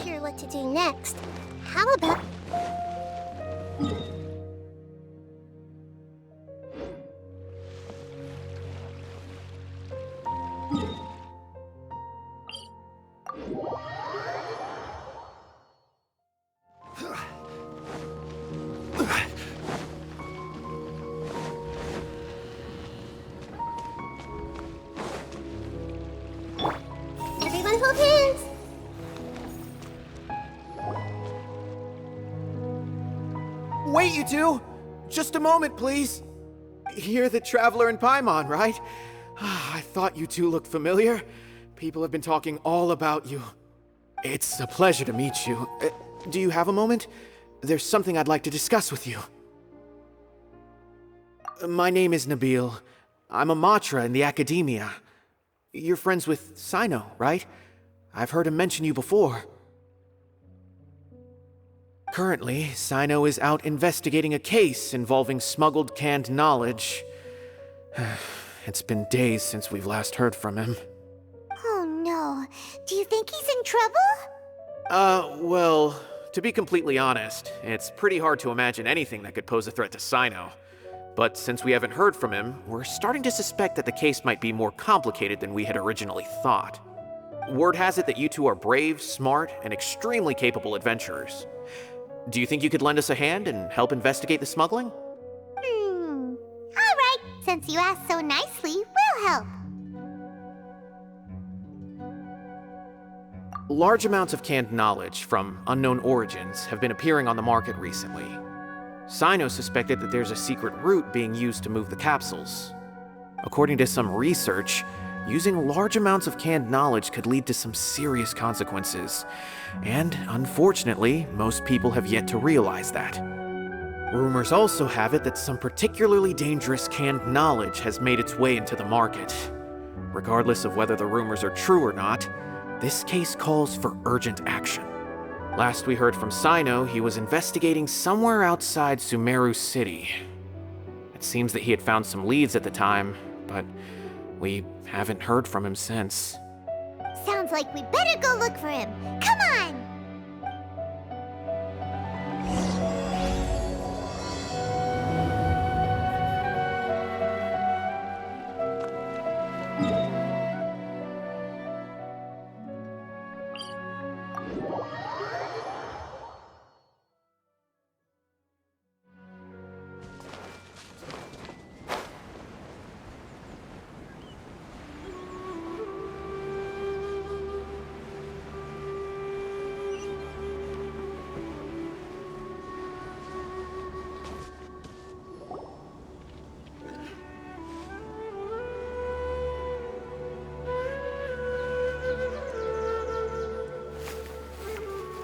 sure what to do next. How about... Everyone hold hands! Wait, you two! Just a moment, please. You're the Traveler in Paimon, right? I thought you two looked familiar. People have been talking all about you. It's a pleasure to meet you. Do you have a moment? There's something I'd like to discuss with you. My name is Nabil. I'm a Matra in the Academia. You're friends with Sino, right? I've heard him mention you before. Currently, Sino is out investigating a case involving smuggled canned knowledge. It's been days since we've last heard from him. Oh no. Do you think he's in trouble? Well, to be completely honest, it's pretty hard to imagine anything that could pose a threat to Sino. But since we haven't heard from him, we're starting to suspect that the case might be more complicated than we had originally thought. Word has it that you two are brave, smart, and extremely capable adventurers. Do you think you could lend us a hand and help investigate the smuggling? Alright, since you asked so nicely, we'll help. Large amounts of canned knowledge from unknown origins have been appearing on the market recently. Sino suspected that there's a secret route being used to move the capsules. According to some research, using large amounts of canned knowledge could lead to some serious consequences. And unfortunately, most people have yet to realize that. Rumors also have it that some particularly dangerous canned knowledge has made its way into the market. Regardless of whether the rumors are true or not, this case calls for urgent action. Last we heard from Sino, he was investigating somewhere outside Sumeru City. It seems that he had found some leads at the time, but we haven't heard from him since. Sounds like we better go look for him. Come on!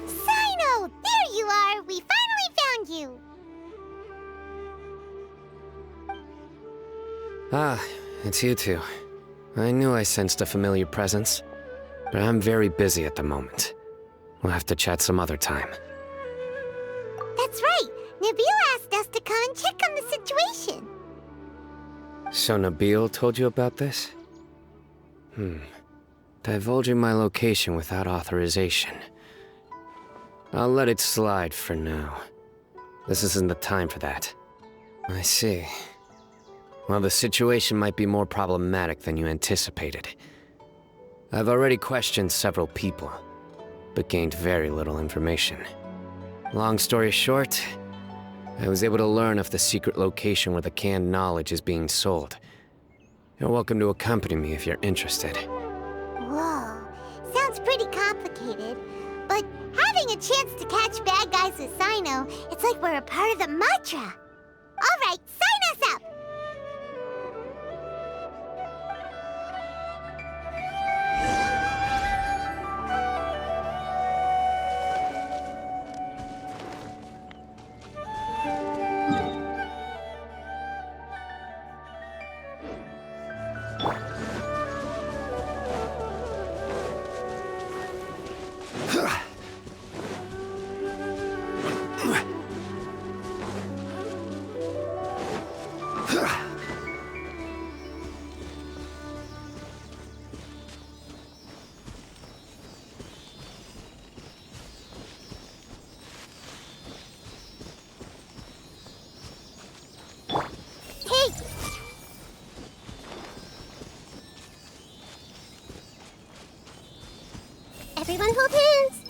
Sino! There you are! We finally found you! Ah, it's you two. I knew I sensed a familiar presence, but I'm very busy at the moment. We'll have to chat some other time. That's right! Nabil asked us to come and check on the situation. So Nabil told you about this? Divulging my location without authorization. I'll let it slide for now. This isn't the time for that. I see. Well, the situation might be more problematic than you anticipated. I've already questioned several people, but gained very little information. Long story short, I was able to learn of the secret location where the canned knowledge is being sold. You're welcome to accompany me if you're interested. Whoa, sounds pretty complicated. But having a chance to catch bad guys with Sino, it's like we're a part of the Matra. Alright, sign us up! Everyone hold hands!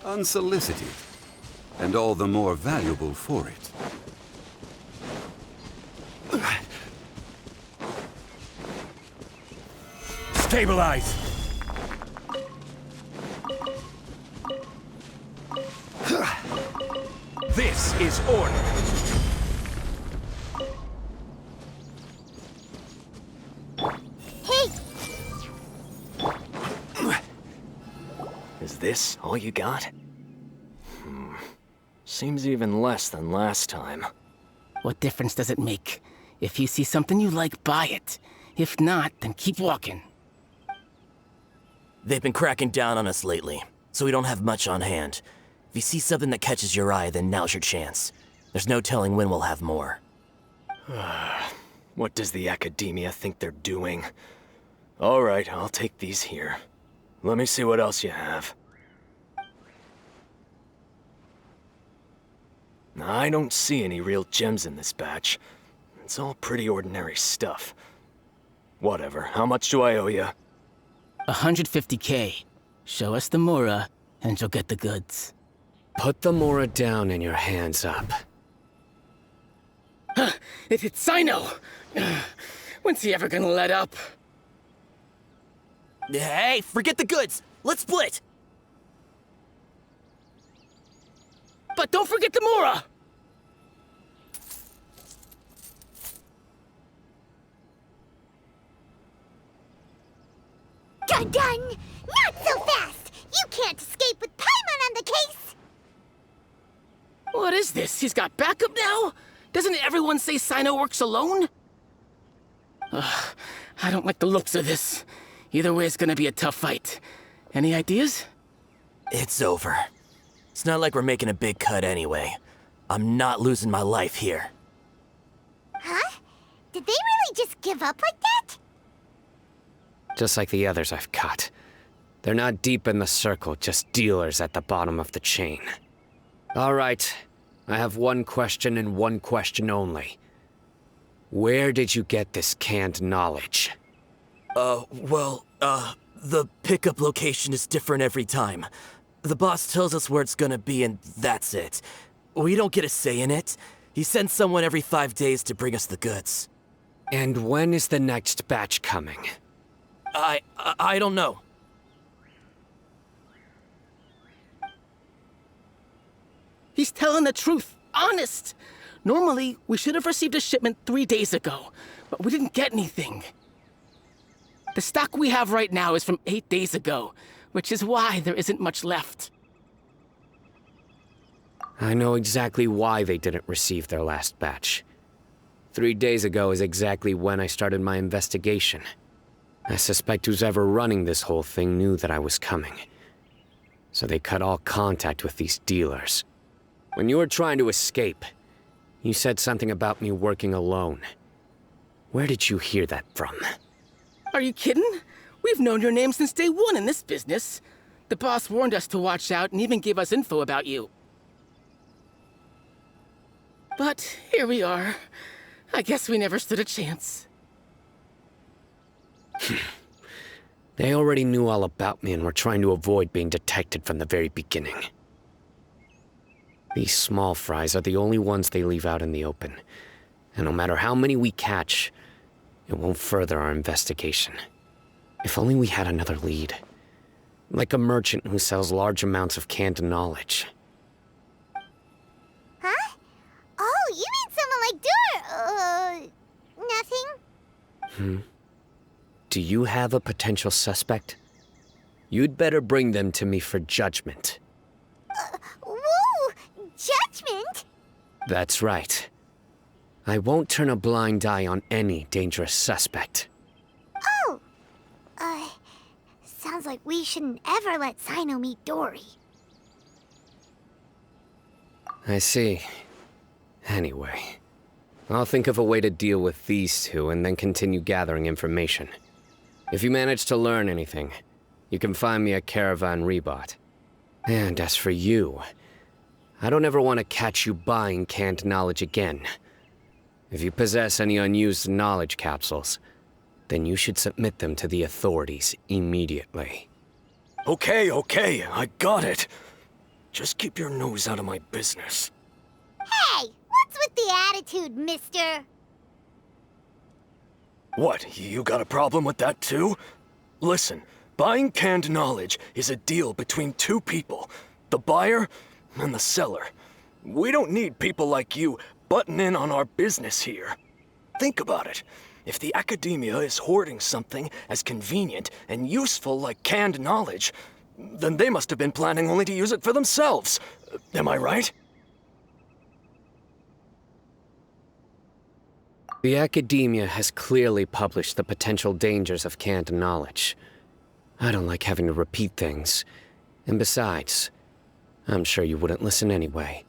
Unsolicited, and all the more valuable for it. Stabilize! This is order! Hey! Is this all you got? Seems even less than last time. What difference does it make? If you see something you like, buy it. If not, then keep walking. They've been cracking down on us lately, so we don't have much on hand. If you see something that catches your eye, then now's your chance. There's no telling when we'll have more. What does the Academia think they're doing? Alright, I'll take these here. Let me see what else you have. I don't see any real gems in this batch. It's all pretty ordinary stuff. Whatever, how much do I owe you? 150K. Show us the Mora, and you'll get the goods. Put the Mora down and your hands up. It's Sino! When's he ever gonna let up? Hey, forget the goods! Let's split! But don't forget the Mora! Dun dun! Not so fast! You can't escape with Paimon on the case! What is this? He's got backup now? Doesn't everyone say Sino works alone? I don't like the looks of this. Either way, it's gonna be a tough fight. Any ideas? It's over. It's not like we're making a big cut anyway. I'm not losing my life here. Huh? Did they really just give up like that? Just like the others I've cut. They're not deep in the circle, just dealers at the bottom of the chain. Alright, I have one question and one question only. Where did you get this canned knowledge? The pickup location is different every time. The boss tells us where it's gonna be and that's it. We don't get a say in it. He sends someone every 5 days to bring us the goods. And when is the next batch coming? I don't know. He's telling the truth. Honest. Normally, we should have received a shipment 3 days ago, but we didn't get anything. The stock we have right now is from 8 days ago, which is why there isn't much left. I know exactly why they didn't receive their last batch. 3 days ago is exactly when I started my investigation. I suspect who's ever running this whole thing knew that I was coming. So they cut all contact with these dealers. When you were trying to escape, you said something about me working alone. Where did you hear that from? Are you kidding? We've known your name since day one in this business. The boss warned us to watch out and even gave us info about you. But here we are. I guess we never stood a chance. They already knew all about me and were trying to avoid being detected from the very beginning. These small fries are the only ones they leave out in the open. And no matter how many we catch, it won't further our investigation. If only we had another lead. Like a merchant who sells large amounts of canned knowledge. Huh? Oh, you mean someone like nothing? Do you have a potential suspect? You'd better bring them to me for judgment. Whoa! Judgment? That's right. I won't turn a blind eye on any dangerous suspect. Oh! Sounds like we shouldn't ever let Sino meet Dory. I see. Anyway, I'll think of a way to deal with these two and then continue gathering information. If you manage to learn anything, you can find me at Caravan Rebot. And as for you, I don't ever want to catch you buying canned knowledge again. If you possess any unused knowledge capsules, then you should submit them to the authorities immediately. Okay, I got it. Just keep your nose out of my business. Hey, what's with the attitude, mister? What, you got a problem with that too? Listen, buying canned knowledge is a deal between two people, the buyer and the seller. We don't need people like you butting in on our business here. Think about it. If the academia is hoarding something as convenient and useful like canned knowledge, then they must have been planning only to use it for themselves. Am I right? The academia has clearly published the potential dangers of canned knowledge. I don't like having to repeat things. And besides, I'm sure you wouldn't listen anyway.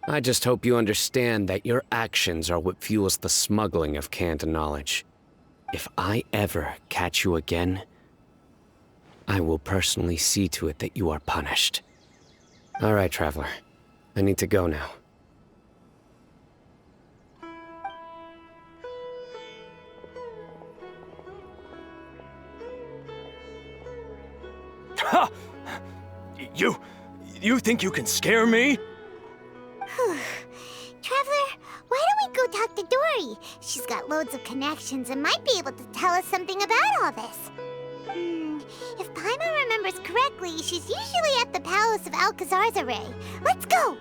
I just hope you understand that your actions are what fuels the smuggling of canned knowledge. If I ever catch you again, I will personally see to it that you are punished. All right, Traveler. I need to go now. Ha! You think you can scare me? Traveler, why don't we go talk to Dory? She's got loads of connections and might be able to tell us something about all this. If Paimon remembers correctly, she's usually at the Palace of Alcazar's. Let's go!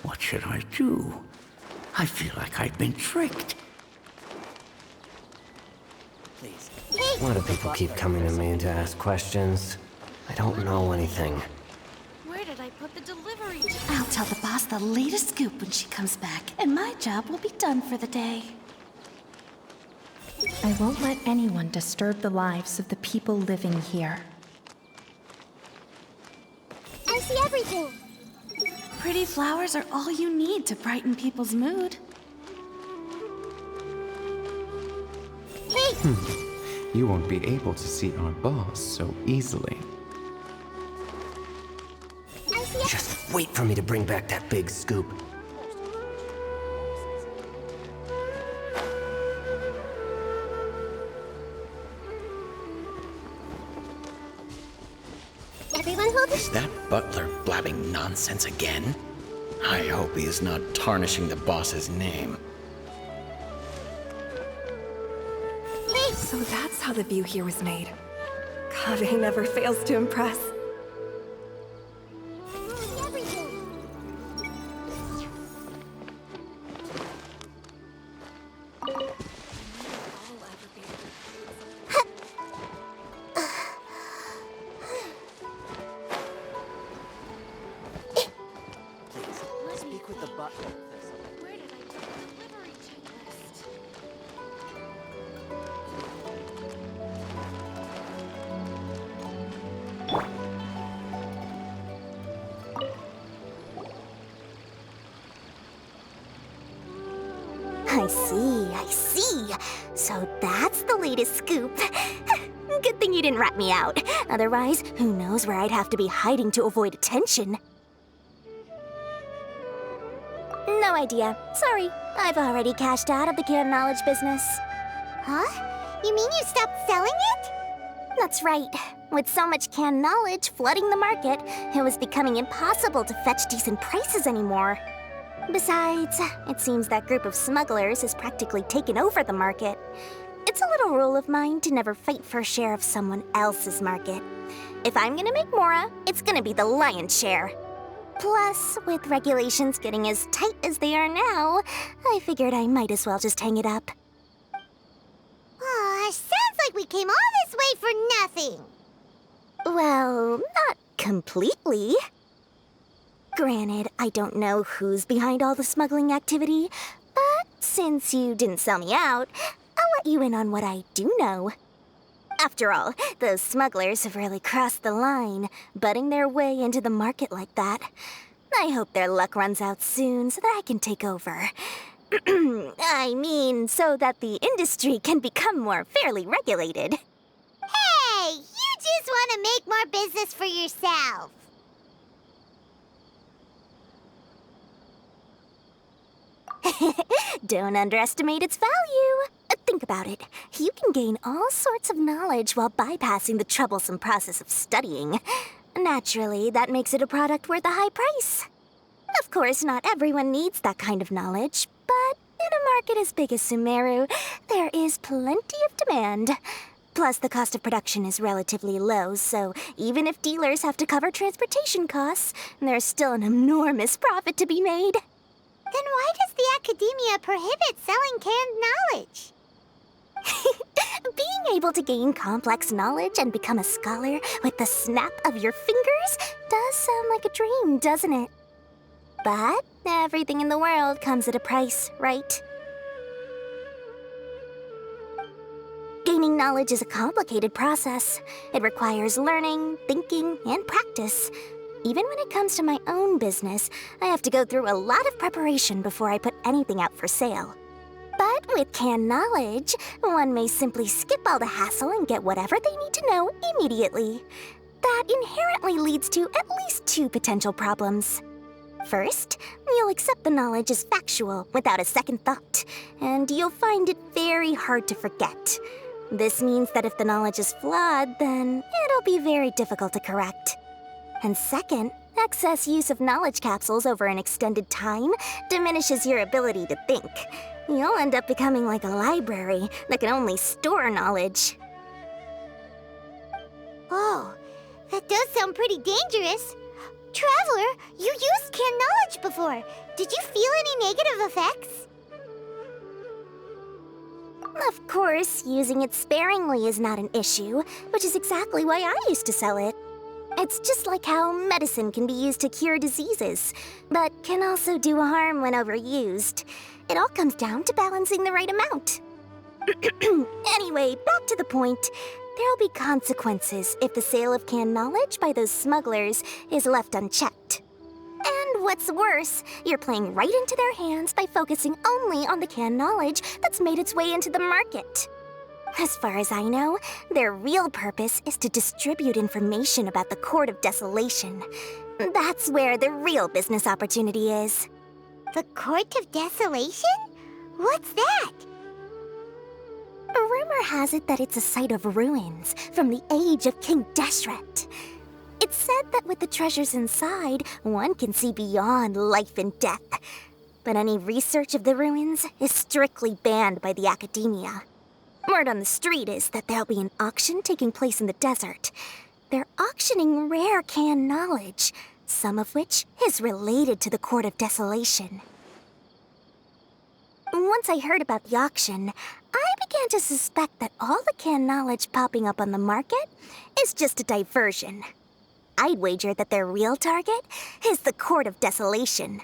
What should I do? I feel like I've been tricked. Why do people keep coming to me to ask questions? I don't know anything. Where did I put the delivery? I'll tell the boss the latest scoop when she comes back, and my job will be done for the day. I won't let anyone disturb the lives of the people living here. I see everything! Pretty flowers are all you need to brighten people's mood. Hey! You won't be able to see our boss so easily. I see Just wait for me to bring back that big scoop. Everyone hold Is that butler blabbing nonsense again? I hope he is not tarnishing the boss's name. So that's how the view here was made. God, he never fails to impress. Speak with the butler. Where did I put the delivery checklist? I see. So that's the latest scoop. Good thing you didn't rat me out. Otherwise, who knows where I'd have to be hiding to avoid attention. No idea. Sorry. I've already cashed out of the canned knowledge business. Huh? You mean you stopped selling it? That's right. With so much canned knowledge flooding the market, it was becoming impossible to fetch decent prices anymore. Besides, it seems that group of smugglers has practically taken over the market. It's a little rule of mine to never fight for a share of someone else's market. If I'm gonna make Mora, it's gonna be the lion's share. Plus, with regulations getting as tight as they are now, I figured I might as well just hang it up. Aw, sounds like we came all this way for nothing. Well, not completely. Granted, I don't know who's behind all the smuggling activity, but since you didn't sell me out, I'll let you in on what I do know. After all, those smugglers have really crossed the line, butting their way into the market like that. I hope their luck runs out soon so that I can take over. I mean, so that the industry can become more fairly regulated. Hey, you just want to make more business for yourself. Don't underestimate its value. Think about it. You can gain all sorts of knowledge while bypassing the troublesome process of studying. Naturally, that makes it a product worth a high price. Of course, not everyone needs that kind of knowledge, but in a market as big as Sumeru, there is plenty of demand. Plus, the cost of production is relatively low, so even if dealers have to cover transportation costs, there's still an enormous profit to be made. Then why does the academia prohibit selling canned knowledge? Being able to gain complex knowledge and become a scholar with the snap of your fingers does sound like a dream, doesn't it? But everything in the world comes at a price, right? Gaining knowledge is a complicated process. It requires learning, thinking, and practice. Even when it comes to my own business, I have to go through a lot of preparation before I put anything out for sale. But with canned knowledge, one may simply skip all the hassle and get whatever they need to know immediately. That inherently leads to at least two potential problems. First, you'll accept the knowledge as factual without a second thought, and you'll find it very hard to forget. This means that if the knowledge is flawed, then it'll be very difficult to correct. And second, excess use of knowledge capsules over an extended time diminishes your ability to think. You'll end up becoming like a library that can only store knowledge. Oh, that does sound pretty dangerous. Traveler, you used canned knowledge before. Did you feel any negative effects? Of course, using it sparingly is not an issue, which is exactly why I used to sell it. It's just like how medicine can be used to cure diseases, but can also do harm when overused. It all comes down to balancing the right amount. Anyway, back to the point. There'll be consequences if the sale of canned knowledge by those smugglers is left unchecked. And what's worse, you're playing right into their hands by focusing only on the canned knowledge that's made its way into the market. As far as I know, their real purpose is to distribute information about the Court of Desolation. That's where the real business opportunity is. The Court of Desolation? What's that? Rumor has it that it's a site of ruins from the age of King Deshret. It's said that with the treasures inside, one can see beyond life and death. But any research of the ruins is strictly banned by the academia. Word on the street is that there'll be an auction taking place in the desert. They're auctioning rare canned knowledge, some of which is related to the Court of Desolation. Once I heard about the auction, I began to suspect that all the canned knowledge popping up on the market is just a diversion. I'd wager that their real target is the Court of Desolation.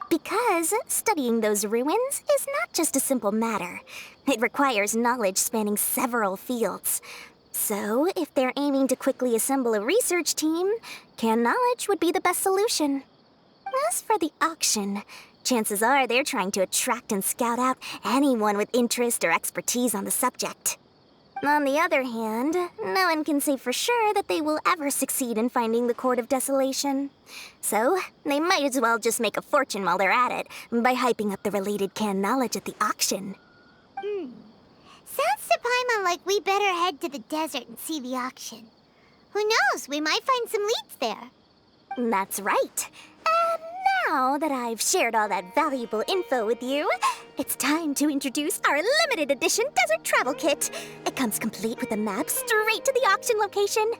Because studying those ruins is not just a simple matter. It requires knowledge spanning several fields. So, if they're aiming to quickly assemble a research team, canned knowledge would be the best solution. As for the auction, chances are they're trying to attract and scout out anyone with interest or expertise on the subject. On the other hand, no one can say for sure that they will ever succeed in finding the Court of Desolation. So, they might as well just make a fortune while they're at it by hyping up the related canned knowledge at the auction. Sounds to Paimon like we better head to the desert and see the auction. Who knows, we might find some leads there. That's right. And Now that I've shared all that valuable info with you, it's time to introduce our limited edition desert travel kit. It comes complete with a map straight to the auction location.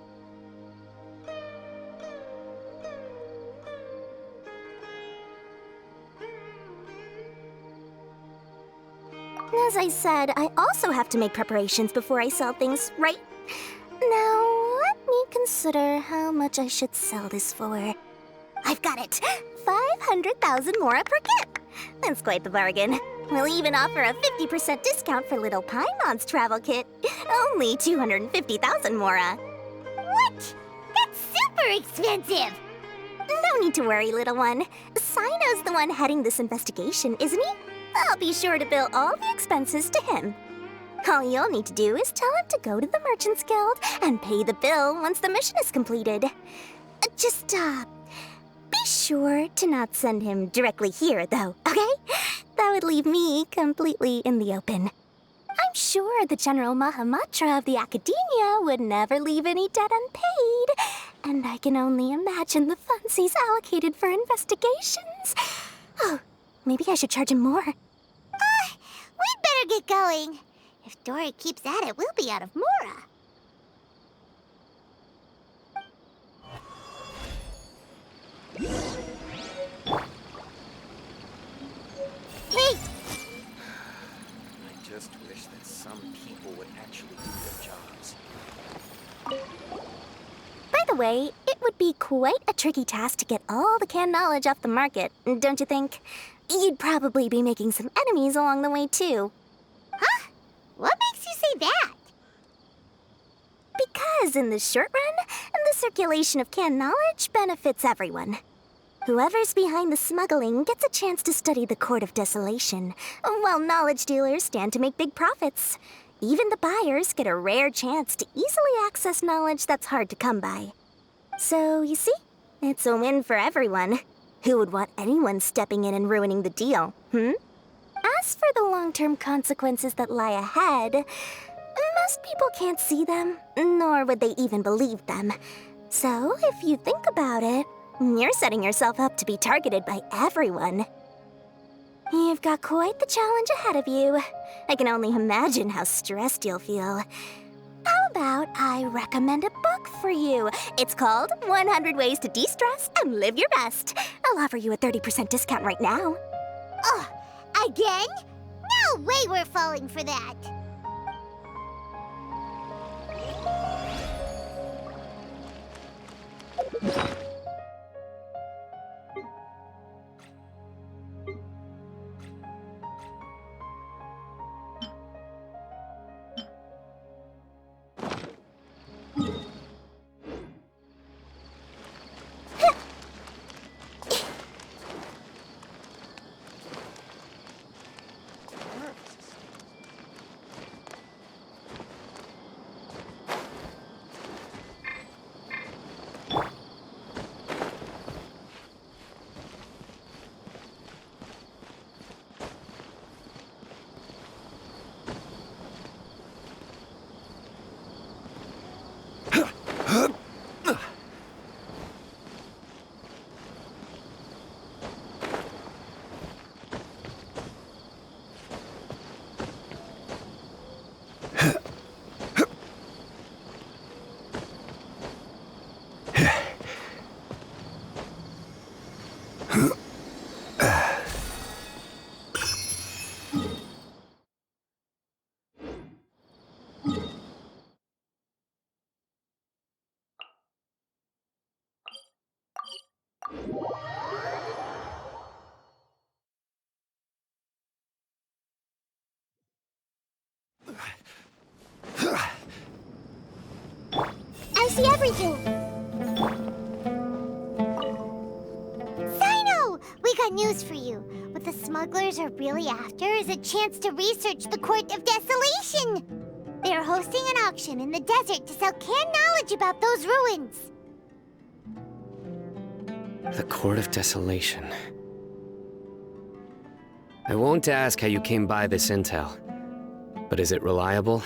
As I said, I also have to make preparations before I sell things, right? Now, let me consider how much I should sell this for. I've got it! 500,000 mora per kit! That's quite the bargain. We'll even offer a 50% discount for little Paimon's travel kit. Only 250,000 mora. What? That's super expensive! No need to worry, little one. Sino's the one heading this investigation, isn't he? I'll be sure to bill all the expenses to him. All you'll need to do is tell him to go to the Merchants Guild and pay the bill once the mission is completed. Just, be sure to not send him directly here, though, okay? That would leave me completely in the open. I'm sure the General Mahamatra of the Academia would never leave any debt unpaid, and I can only imagine the funds he's allocated for investigations. Oh, maybe I should charge him more. We'd better get going. If Dory keeps at it, we'll be out of mora. Hey! I just wish that some people would actually do their jobs. By the way, it would be quite a tricky task to get all the canned knowledge off the market, don't you think? You'd probably be making some enemies along the way, too. Huh? What makes you say that? Because in the short run, the circulation of canned knowledge benefits everyone. Whoever's behind the smuggling gets a chance to study the Court of Desolation, while knowledge dealers stand to make big profits. Even the buyers get a rare chance to easily access knowledge that's hard to come by. So, you see, it's a win for everyone. Who would want anyone stepping in and ruining the deal, As for the long-term consequences that lie ahead, most people can't see them, nor would they even believe them. So, if you think about it, you're setting yourself up to be targeted by everyone. You've got quite the challenge ahead of you. I can only imagine how stressed you'll feel. How about I recommend a book for you? It's called 100 Ways to De-Stress and Live Your Best. I'll offer you a 30% discount right now. Oh, again? No way we're falling for that. I see everything. Sino! We got news for you. What the smugglers are really after is a chance to research the Court of Desolation. They are hosting an auction in the desert to sell canned knowledge about those ruins. The Court of Desolation. I won't ask how you came by this intel, but is it reliable?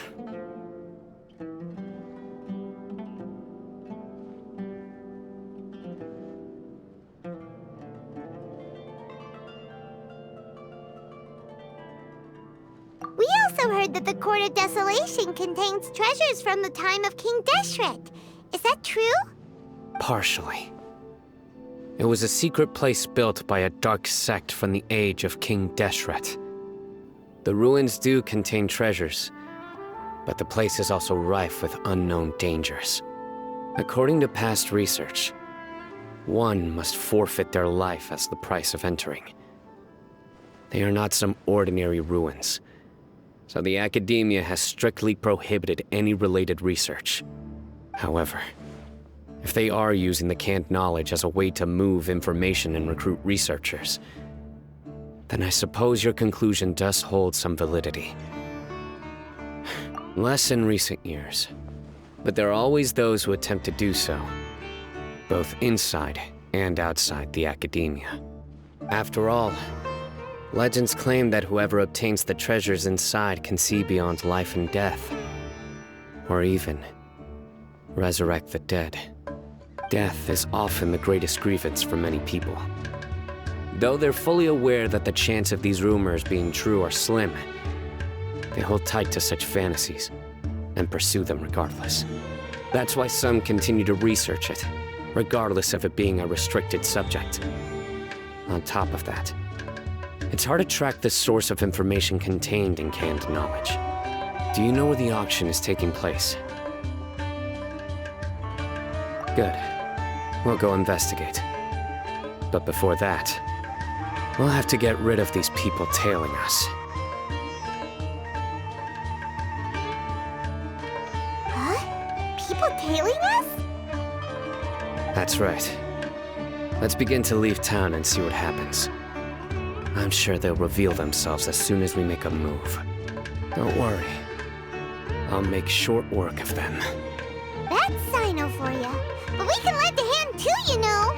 also heard that the Court of Desolation contains treasures from the time of King Deshret. Is that true? Partially. It was a secret place built by a dark sect from the age of King Deshret. The ruins do contain treasures, but the place is also rife with unknown dangers. According to past research, one must forfeit their life as the price of entering. They are not some ordinary ruins, so the Academia has strictly prohibited any related research. However, if they are using the canned knowledge as a way to move information and recruit researchers, then I suppose your conclusion does hold some validity. Less in recent years, but there are always those who attempt to do so, both inside and outside the Academia. After all, legends claim that whoever obtains the treasures inside can see beyond life and death, or even resurrect the dead. Death is often the greatest grievance for many people. Though they're fully aware that the chance of these rumors being true are slim, they hold tight to such fantasies and pursue them regardless. That's why some continue to research it, regardless of it being a restricted subject. On top of that, it's hard to track the source of information contained in canned knowledge. Do you know where the auction is taking place? Good. We'll go investigate. But before that, we'll have to get rid of these people tailing us. Huh? People tailing us? That's right. Let's begin to leave town and see what happens. I'm sure they'll reveal themselves as soon as we make a move. Don't worry. I'll make short work of them. That's Sino for ya. But we can lend a hand too, you know.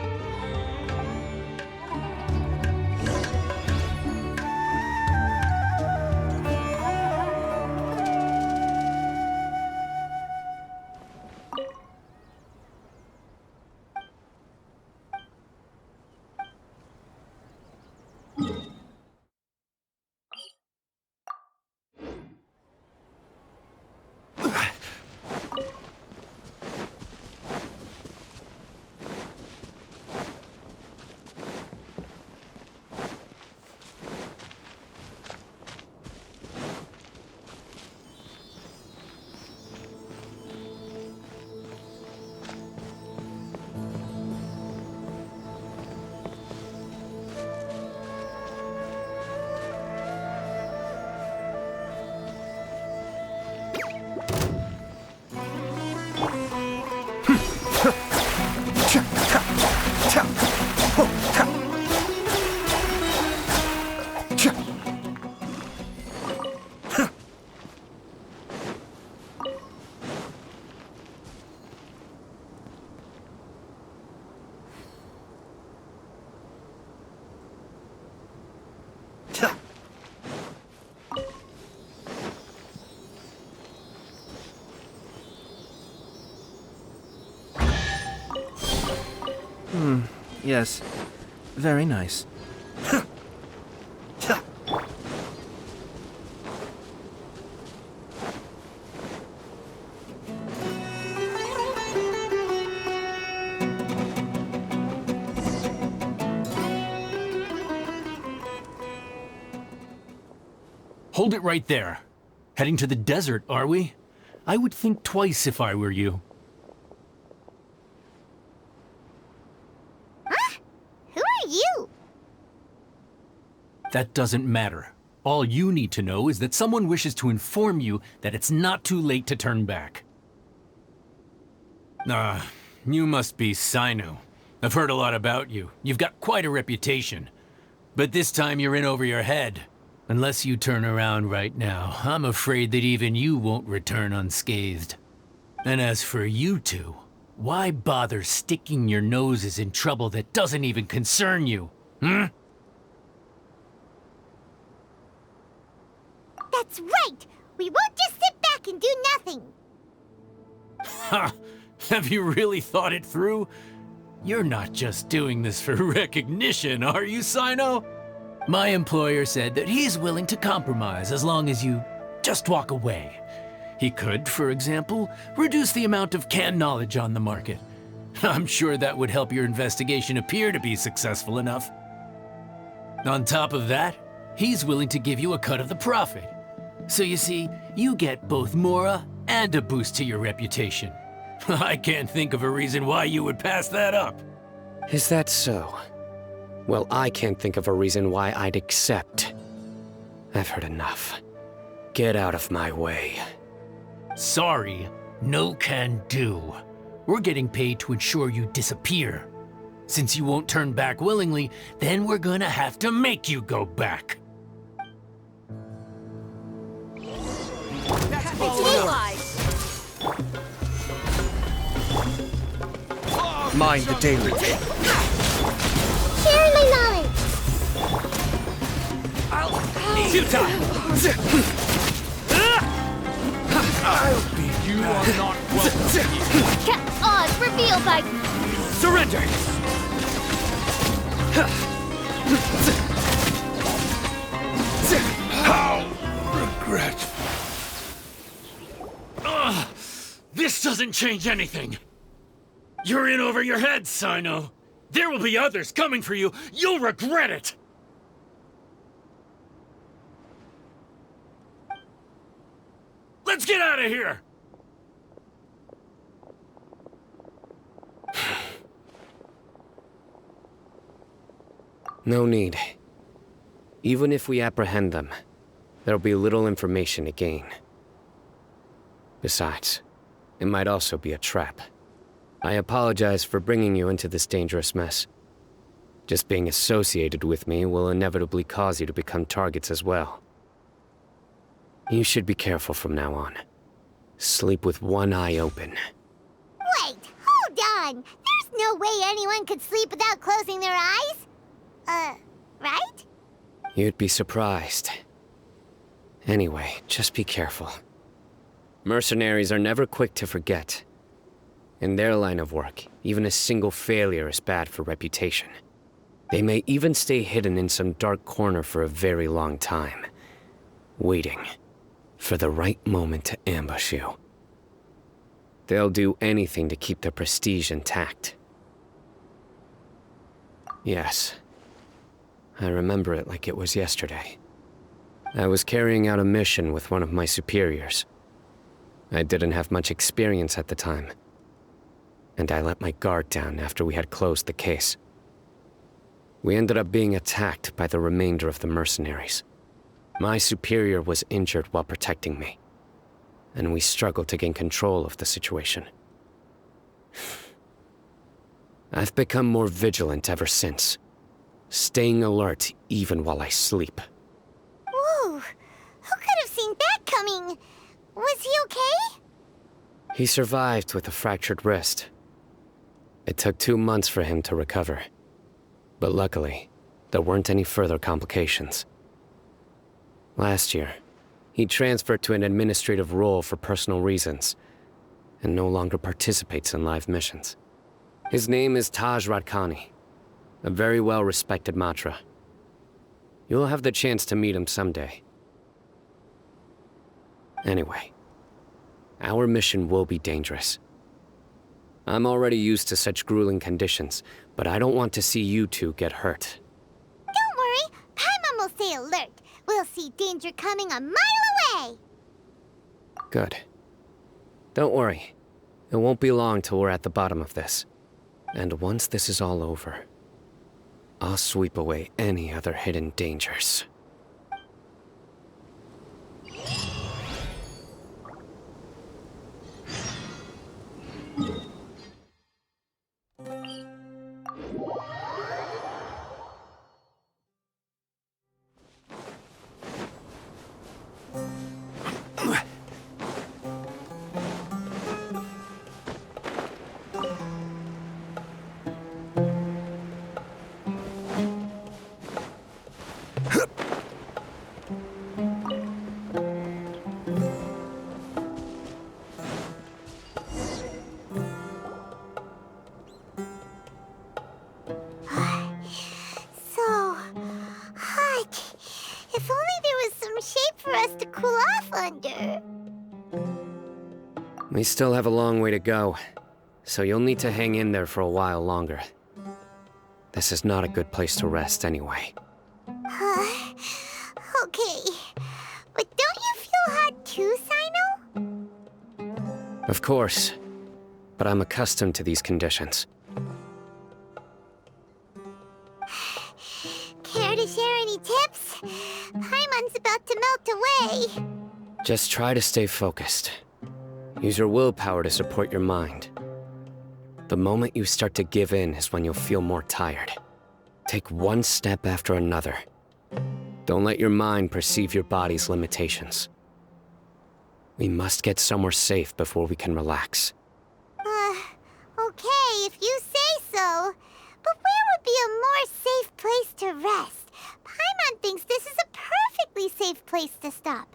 Yes. Very nice. Hold it right there. Heading to the desert, are we? I would think twice if I were you. You? That doesn't matter. All you need to know is that someone wishes to inform you that it's not too late to turn back. You must be Sino. I've heard a lot about you. You've got quite a reputation. But this time you're in over your head. Unless you turn around right now, I'm afraid that even you won't return unscathed. And as for you two, why bother sticking your noses in trouble that doesn't even concern you? That's right! We won't just sit back and do nothing! Ha! Have you really thought it through? You're not just doing this for recognition, are you, Sino? My employer said that he's willing to compromise as long as you just walk away. He could, for example, reduce the amount of canned knowledge on the market. I'm sure that would help your investigation appear to be successful enough. On top of that, he's willing to give you a cut of the profit. So you see, you get both Mora and a boost to your reputation. I can't think of a reason why you would pass that up. Is that so? Well, I can't think of a reason why I'd accept. I've heard enough. Get out of my way. Sorry, no can do. We're getting paid to ensure you disappear. Since you won't turn back willingly, then we're gonna have to make you go back. Mind the daily. Share my knowledge. I'll beat you are not welcome. Odds revealed by... Surrender! How regret. This doesn't change anything. You're in over your head, Sino. There will be others coming for you. You'll regret it. Let's get out of here! No need. Even if we apprehend them, there'll be little information to gain. Besides, it might also be a trap. I apologize for bringing you into this dangerous mess. Just being associated with me will inevitably cause you to become targets as well. You should be careful from now on. Sleep with one eye open. Wait, hold on. There's no way anyone could sleep without closing their eyes. Right? You'd be surprised. Anyway, just be careful. Mercenaries are never quick to forget. In their line of work, even a single failure is bad for reputation. They may even stay hidden in some dark corner for a very long time, waiting for the right moment to ambush you. They'll do anything to keep their prestige intact. Yes, I remember it like it was yesterday. I was carrying out a mission with one of my superiors. I didn't have much experience at the time, and I let my guard down after we had closed the case. We ended up being attacked by the remainder of the mercenaries. My superior was injured while protecting me, and we struggled to gain control of the situation. I've become more vigilant ever since, staying alert even while I sleep. Whoa, who could have seen that coming? Was he okay? He survived with a fractured wrist. It took 2 months for him to recover, but luckily, there weren't any further complications. Last year, he transferred to an administrative role for personal reasons, and no longer participates in live missions. His name is Taj Radkani, a very well-respected Matra. You'll have the chance to meet him someday. Anyway, our mission will be dangerous. I'm already used to such grueling conditions, but I don't want to see you two get hurt. Don't worry, Paimon will stay alert. We'll see danger coming a mile away. Good. Don't worry. It won't be long till we're at the bottom of this. And once this is all over, I'll sweep away any other hidden dangers. to cool off under. We still have a long way to go, so you'll need to hang in there for a while longer. This is not a good place to rest anyway. Okay. But don't you feel hot too, Sino? Of course, but I'm accustomed to these conditions. Care to share any tips? Paimon's about to melt away. Just try to stay focused. Use your willpower to support your mind. The moment you start to give in is when you'll feel more tired. Take one step after another. Don't let your mind perceive your body's limitations. We must get somewhere safe before we can relax. Okay, if you say so. But where would be a more safe place to rest? Paimon thinks this is a perfectly safe place to stop.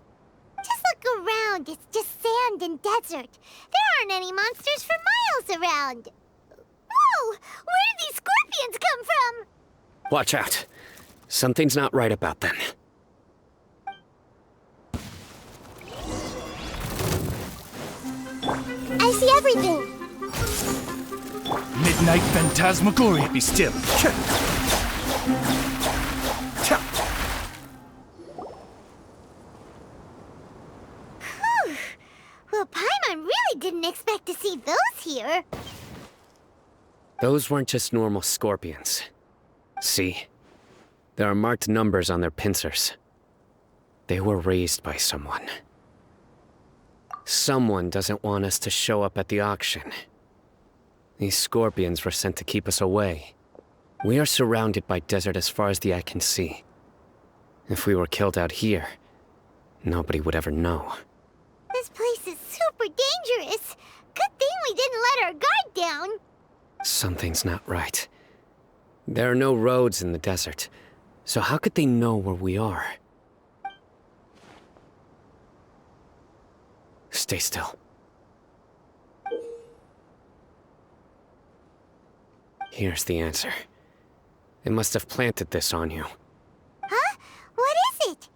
Just look around, it's just sand and desert. There aren't any monsters for miles around. Whoa! Where did these scorpions come from? Watch out. Something's not right about them. I see everything. Midnight phantasmagoria. Be still. Well, Paimon really didn't expect to see those here. Those weren't just normal scorpions. See? There are marked numbers on their pincers. They were raised by someone. Someone doesn't want us to show up at the auction. These scorpions were sent to keep us away. We are surrounded by desert as far as the eye can see. If we were killed out here, nobody would ever know. This place is super dangerous. Good thing we didn't let our guard down. Something's not right. There are no roads in the desert, so how could they know where we are? Stay still. Here's the answer. They must have planted this on you. Huh? What is it?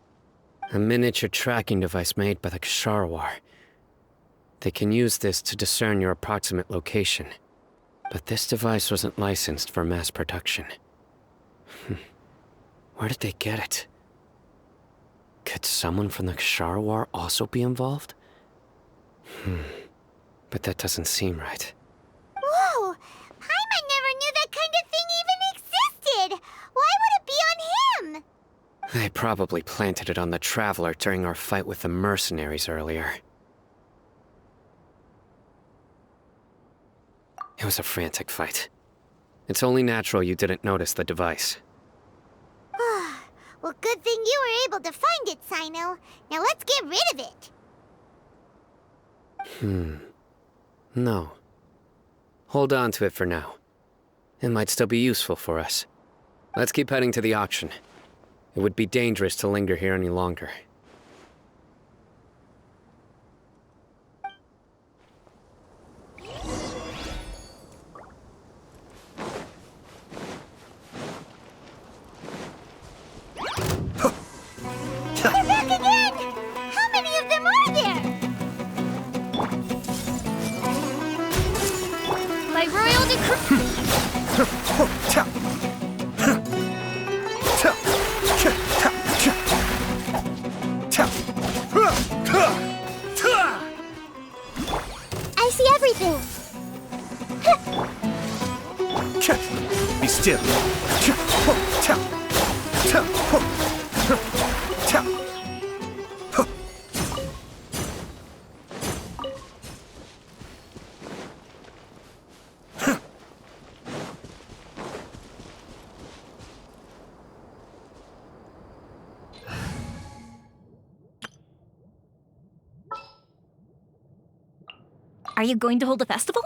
A miniature tracking device made by the Ksharawar. They can use this to discern your approximate location. But this device wasn't licensed for mass production. Where did they get it? Could someone from the Ksharawar also be involved? But that doesn't seem right. Whoa! Paimon never knew that kind of thing even existed! Why would it be on him? They probably planted it on the Traveler during our fight with the mercenaries earlier. It was a frantic fight. It's only natural you didn't notice the device. Well, good thing you were able to find it, Sino. Now let's get rid of it. No. Hold on to it for now. It might still be useful for us. Let's keep heading to the auction. It would be dangerous to linger here any longer. They're back again! How many of them are there? My royal decree. I see everything. Be still. Are you going to hold a festival?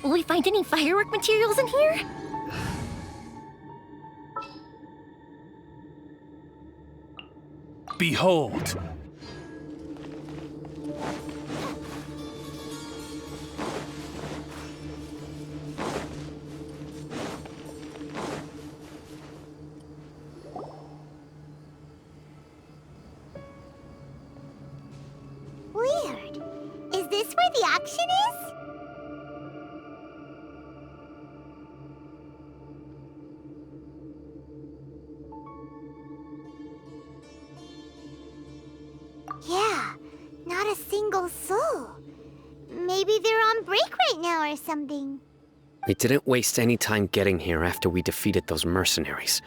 Will we find any firework materials in here? Behold! Weird. Is this where the auction is? Yeah, not a single soul. Maybe they're on break right now or something. We didn't waste any time getting here after we defeated those mercenaries.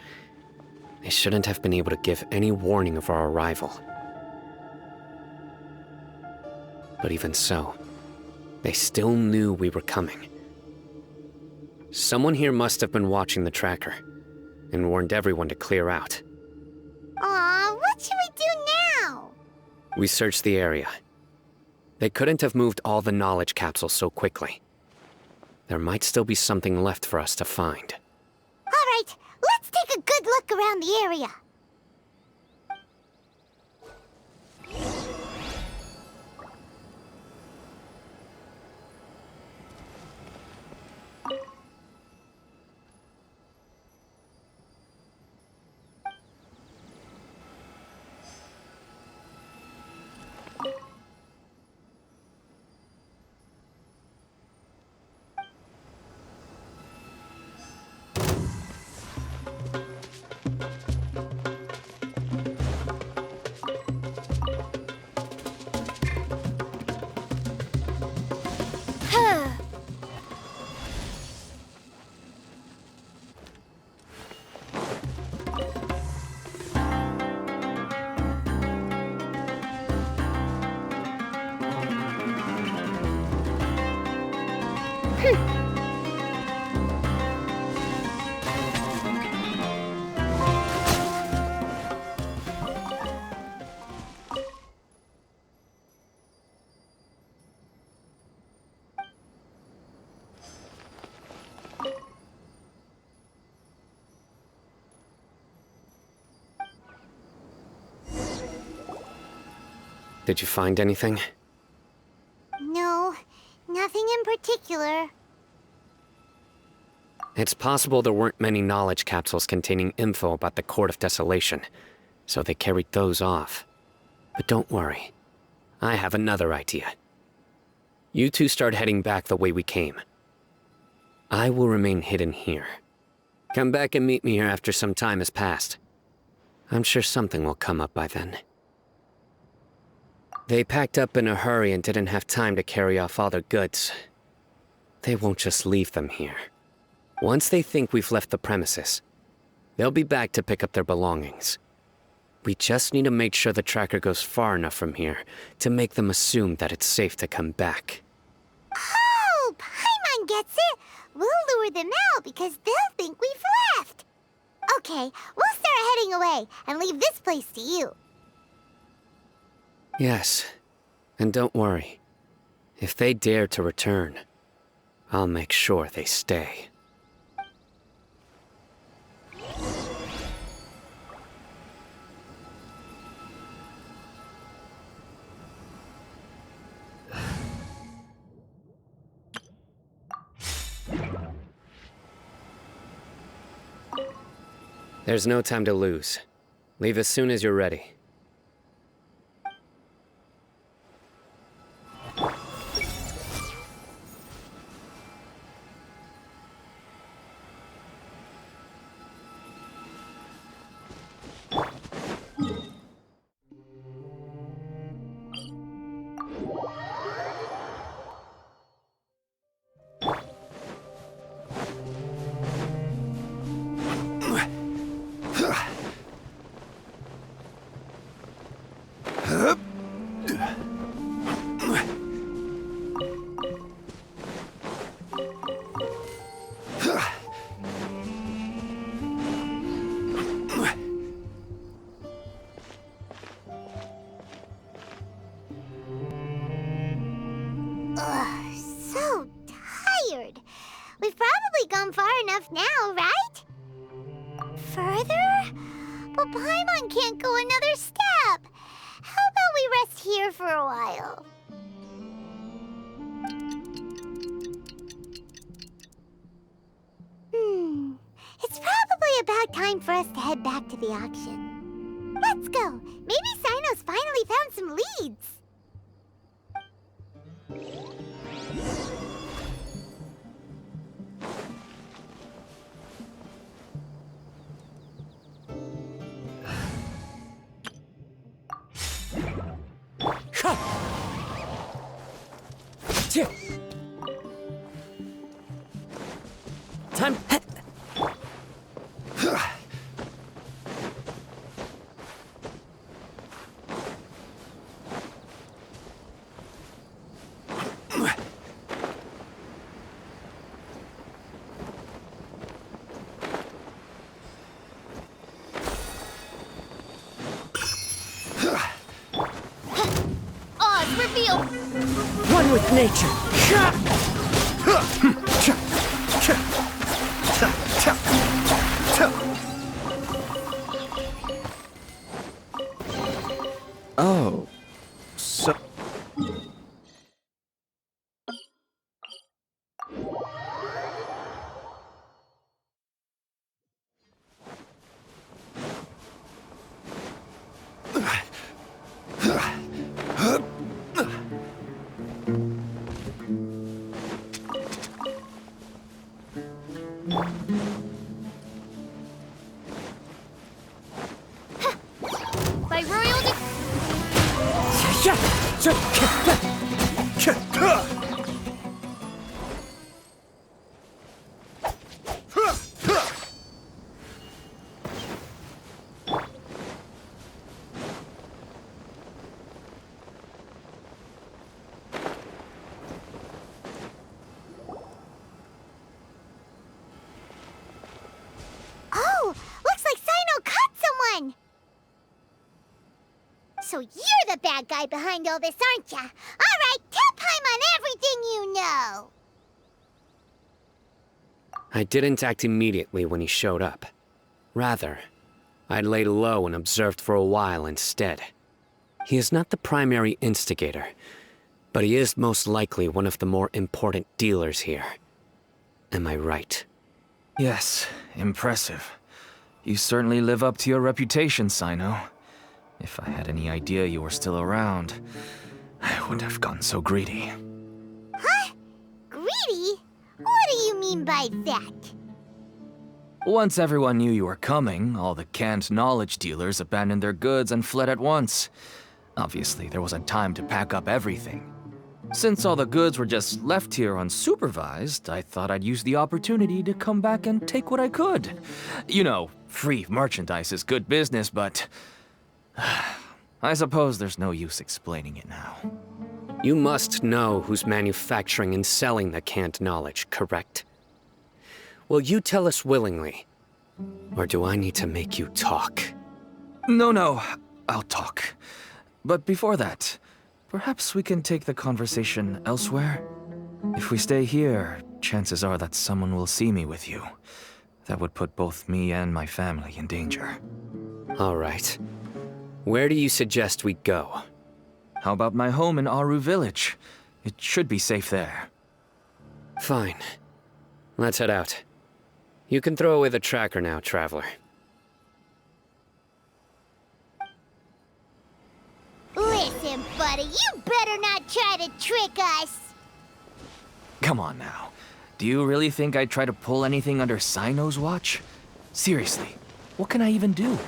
They shouldn't have been able to give any warning of our arrival. But even so, they still knew we were coming. Someone here must have been watching the tracker, and warned everyone to clear out. Aw, what should we do now? We searched the area. They couldn't have moved all the knowledge capsules so quickly. There might still be something left for us to find. All right, let's take a good look around the area. Did you find anything? No, nothing in particular. It's possible there weren't many knowledge capsules containing info about the Court of Desolation, so they carried those off. But don't worry. I have another idea. You two start heading back the way we came. I will remain hidden here. Come back and meet me here after some time has passed. I'm sure something will come up by then. They packed up in a hurry and didn't have time to carry off all their goods. They won't just leave them here. Once they think we've left the premises, they'll be back to pick up their belongings. We just need to make sure the tracker goes far enough from here to make them assume that it's safe to come back. Oh, Paimon gets it. We'll lure them out because they'll think we've left. Okay, we'll start heading away and leave this place to you. Yes, and don't worry. If they dare to return, I'll make sure they stay. There's no time to lose. Leave as soon as you're ready. We've probably gone far enough now, right? Further? But Paimon can't go another step. How about we rest here for a while? It's probably about time for us to head back to the auction. Let's go. Maybe Sino's finally found some leads. Time. Oz, reveal! One with nature. Oh. So... By royal Oh, looks like Sino caught someone! So you're the bad guy behind all this, aren't ya? Alright, tell Paimon everything you know! I didn't act immediately when he showed up. Rather, I laid low and observed for a while instead. He is not the primary instigator, but he is most likely one of the more important dealers here. Am I right? Yes, impressive. You certainly live up to your reputation, Sino. If I had any idea you were still around, I wouldn't have gotten so greedy. Huh? Greedy? What do you mean by that? Once everyone knew you were coming, all the canned knowledge dealers abandoned their goods and fled at once. Obviously, there wasn't time to pack up everything. Since all the goods were just left here unsupervised, I thought I'd use the opportunity to come back and take what I could. You know, free merchandise is good business, but... I suppose there's no use explaining it now. You must know who's manufacturing and selling the canned knowledge, correct? Will you tell us willingly? Or do I need to make you talk? No, I'll talk. But before that, perhaps we can take the conversation elsewhere? If we stay here, chances are that someone will see me with you. That would put both me and my family in danger. All right. Where do you suggest we go? How about my home in Aru Village? It should be safe there. Fine. Let's head out. You can throw away the tracker now, Traveler. Listen, buddy, you better not try to trick us! Come on now. Do you really think I'd try to pull anything under Sino's watch? Seriously, what can I even do?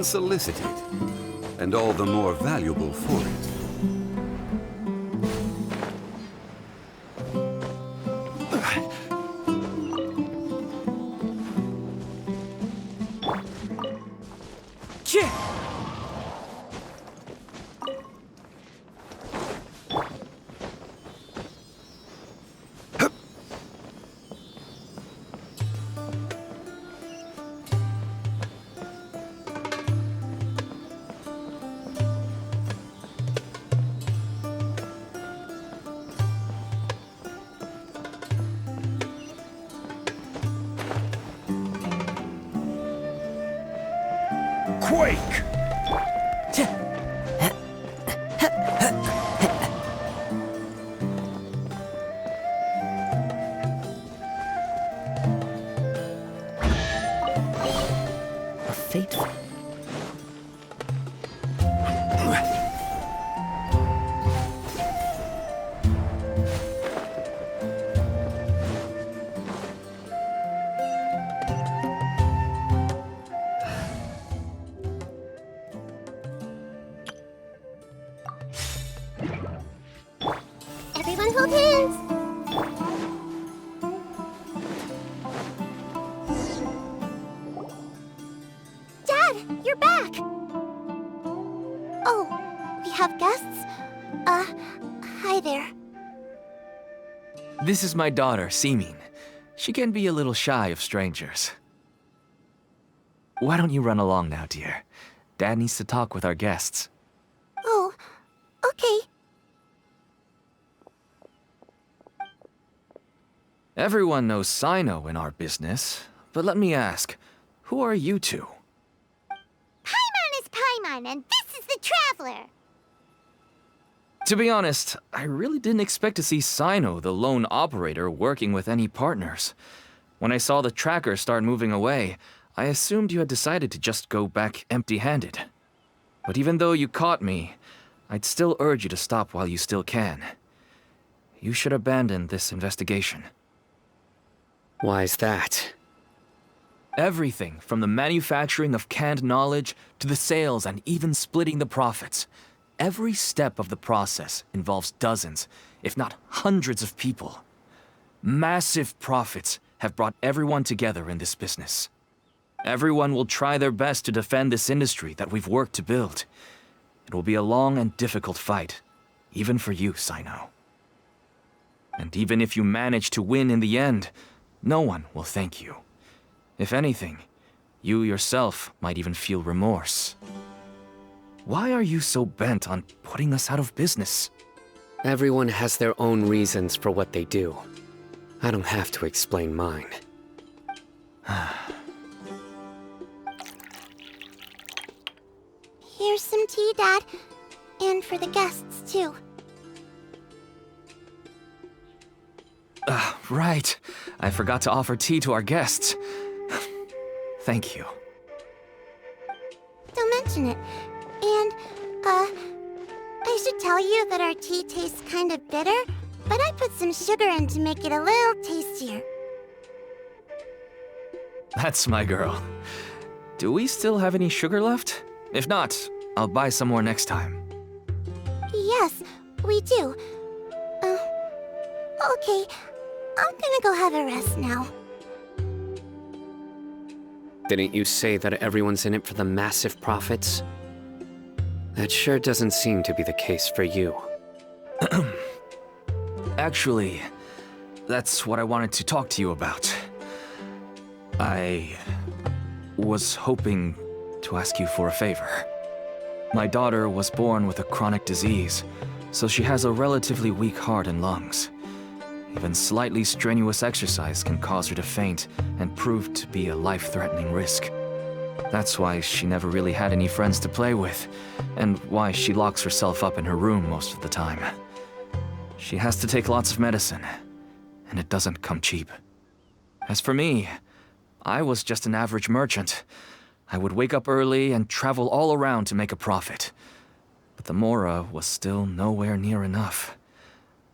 unsolicited, and all the more valuable for it. Quake! A fateful. Everyone hold hands. Dad, you're back. Oh, we have guests? Hi there. This is my daughter, Simin. She can be a little shy of strangers. Why don't you run along now, dear? Dad needs to talk with our guests. Oh, okay. Everyone knows Sino in our business, but let me ask, who are you two? Paimon is Paimon, and this is the Traveler. To be honest, I really didn't expect to see Sino, the lone operator, working with any partners. When I saw the tracker start moving away, I assumed you had decided to just go back empty-handed. But even though you caught me, I'd still urge you to stop while you still can. You should abandon this investigation. Why is that? Everything from the manufacturing of canned knowledge to the sales and even splitting the profits. Every step of the process involves dozens, if not hundreds of people. Massive profits have brought everyone together in this business. Everyone will try their best to defend this industry that we've worked to build. It will be a long and difficult fight, even for you, Sino. And even if you manage to win in the end, no one will thank you. If anything, you yourself might even feel remorse. Why are you so bent on putting us out of business? Everyone has their own reasons for what they do. I don't have to explain mine. Here's some tea, Dad. And for the guests, too. Right. I forgot to offer tea to our guests. Thank you. Don't mention it. And, I should tell you that our tea tastes kind of bitter, but I put some sugar in to make it a little tastier. That's my girl. Do we still have any sugar left? If not, I'll buy some more next time. Yes, we do. Okay. I'm gonna go have a rest now. Didn't you say that everyone's in it for the massive profits? That sure doesn't seem to be the case for you. Actually, that's what I wanted to talk to you about. I was hoping to ask you for a favor. My daughter was born with a chronic disease, so she has a relatively weak heart and lungs. Even slightly strenuous exercise can cause her to faint and prove to be a life-threatening risk. That's why she never really had any friends to play with, and why she locks herself up in her room most of the time. She has to take lots of medicine, and it doesn't come cheap. As for me, I was just an average merchant. I would wake up early and travel all around to make a profit. But the Mora was still nowhere near enough.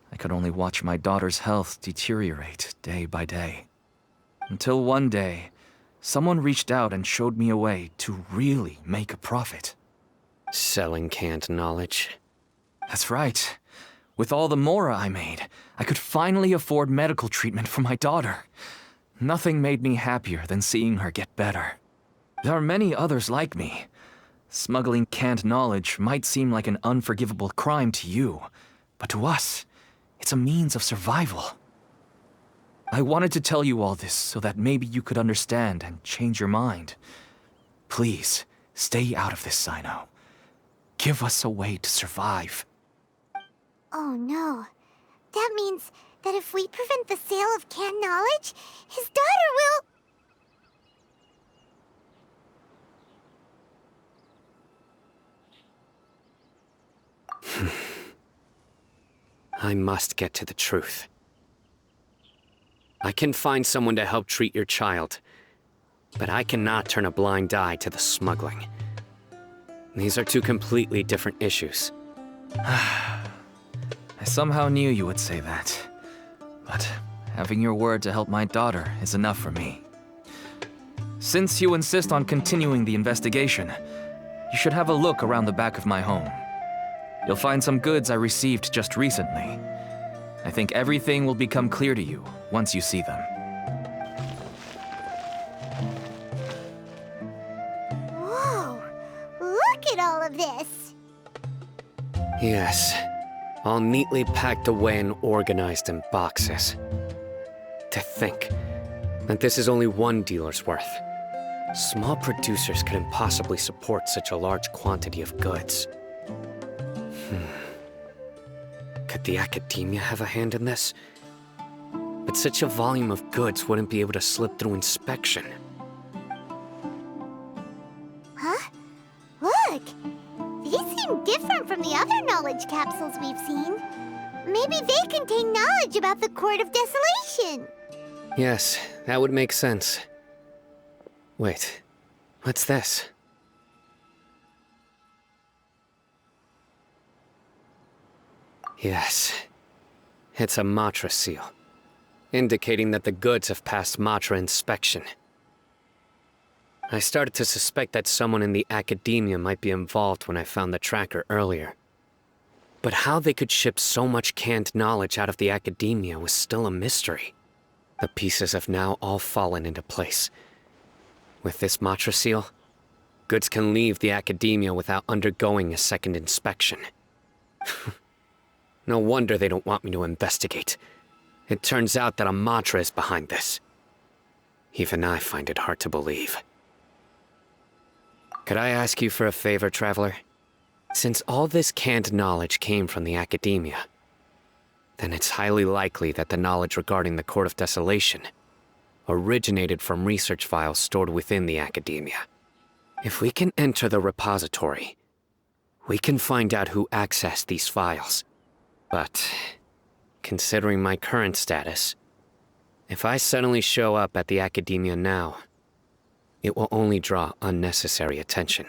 I could only watch my daughter's health deteriorate day by day. Until one day, someone reached out and showed me a way to really make a profit. Selling canned knowledge. That's right. With all the mora I made, I could finally afford medical treatment for my daughter. Nothing made me happier than seeing her get better. There are many others like me. Smuggling canned knowledge might seem like an unforgivable crime to you, but to us, it's a means of survival. I wanted to tell you all this so that maybe you could understand and change your mind. Please, stay out of this, Sino. Give us a way to survive. Oh no. That means that if we prevent the sale of canned knowledge, his daughter will... I must get to the truth. I can find someone to help treat your child, but I cannot turn a blind eye to the smuggling. These are two completely different issues. I somehow knew you would say that. But having your word to help my daughter is enough for me. Since you insist on continuing the investigation, you should have a look around the back of my home. You'll find some goods I received just recently. I think everything will become clear to you once you see them. Whoa! Look at all of this! Yes, all neatly packed away and organized in boxes. To think that this is only one dealer's worth. Small producers couldn't possibly support such a large quantity of goods. Could the academia have a hand in this? But such a volume of goods wouldn't be able to slip through inspection. Huh? Look! These seem different from the other knowledge capsules we've seen. Maybe they contain knowledge about the Court of Desolation. Yes, that would make sense. Wait, what's this? Yes, it's a Matra seal, indicating that the goods have passed Matra inspection. I started to suspect that someone in the academia might be involved when I found the tracker earlier. But how they could ship so much canned knowledge out of the academia was still a mystery. The pieces have now all fallen into place. With this Matra seal, goods can leave the academia without undergoing a second inspection. No wonder they don't want me to investigate. It turns out that a Matra is behind this. Even I find it hard to believe. Could I ask you for a favor, Traveler? Since all this canned knowledge came from the academia, then it's highly likely that the knowledge regarding the Court of Desolation originated from research files stored within the academia. If we can enter the repository, we can find out who accessed these files. But, considering my current status, if I suddenly show up at the academia now, it will only draw unnecessary attention.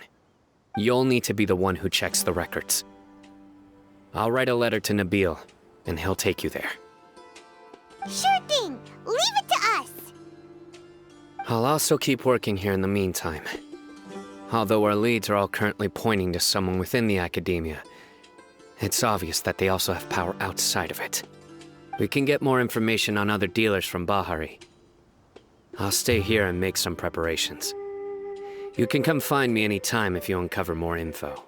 You'll need to be the one who checks the records. I'll write a letter to Nabil, and he'll take you there. Sure thing! Leave it to us! I'll also keep working here in the meantime. Although our leads are all currently pointing to someone within the academia, it's obvious that they also have power outside of it. We can get more information on other dealers from Bahari. I'll stay here and make some preparations. You can come find me anytime if you uncover more info.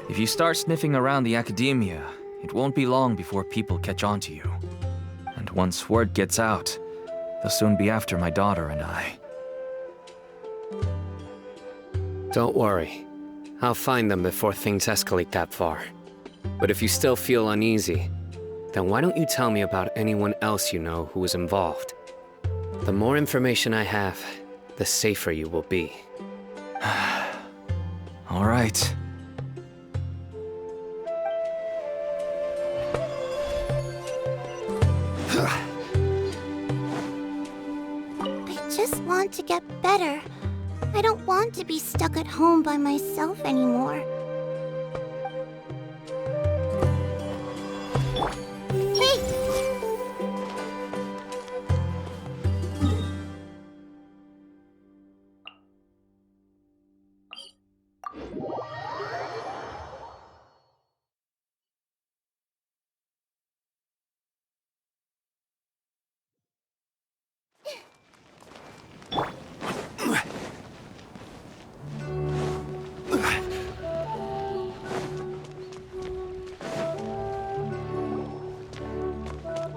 If you start sniffing around the academia, it won't be long before people catch on to you. And once word gets out, they'll soon be after my daughter and I. Don't worry. I'll find them before things escalate that far. But if you still feel uneasy, then why don't you tell me about anyone else you know who was involved? The more information I have, the safer you will be. All right. I just want to get better. I I don't want to be stuck at home by myself anymore.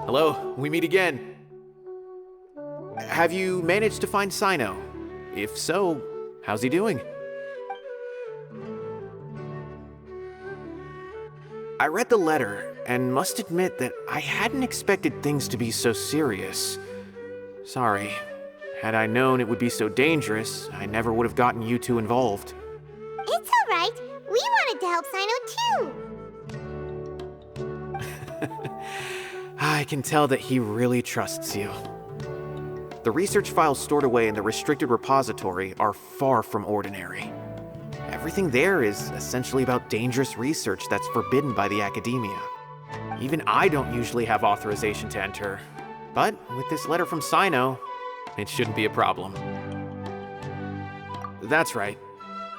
Hello, we meet again. Have you managed to find Sino? If so, how's he doing? I read the letter and must admit that I hadn't expected things to be so serious. Sorry. Had I known it would be so dangerous, I never would have gotten you two involved. It's alright. We wanted to help Sino too. I can tell that he really trusts you. The research files stored away in the restricted repository are far from ordinary. Everything there is essentially about dangerous research that's forbidden by the academia. Even I don't usually have authorization to enter, but with this letter from Sino, it shouldn't be a problem. That's right.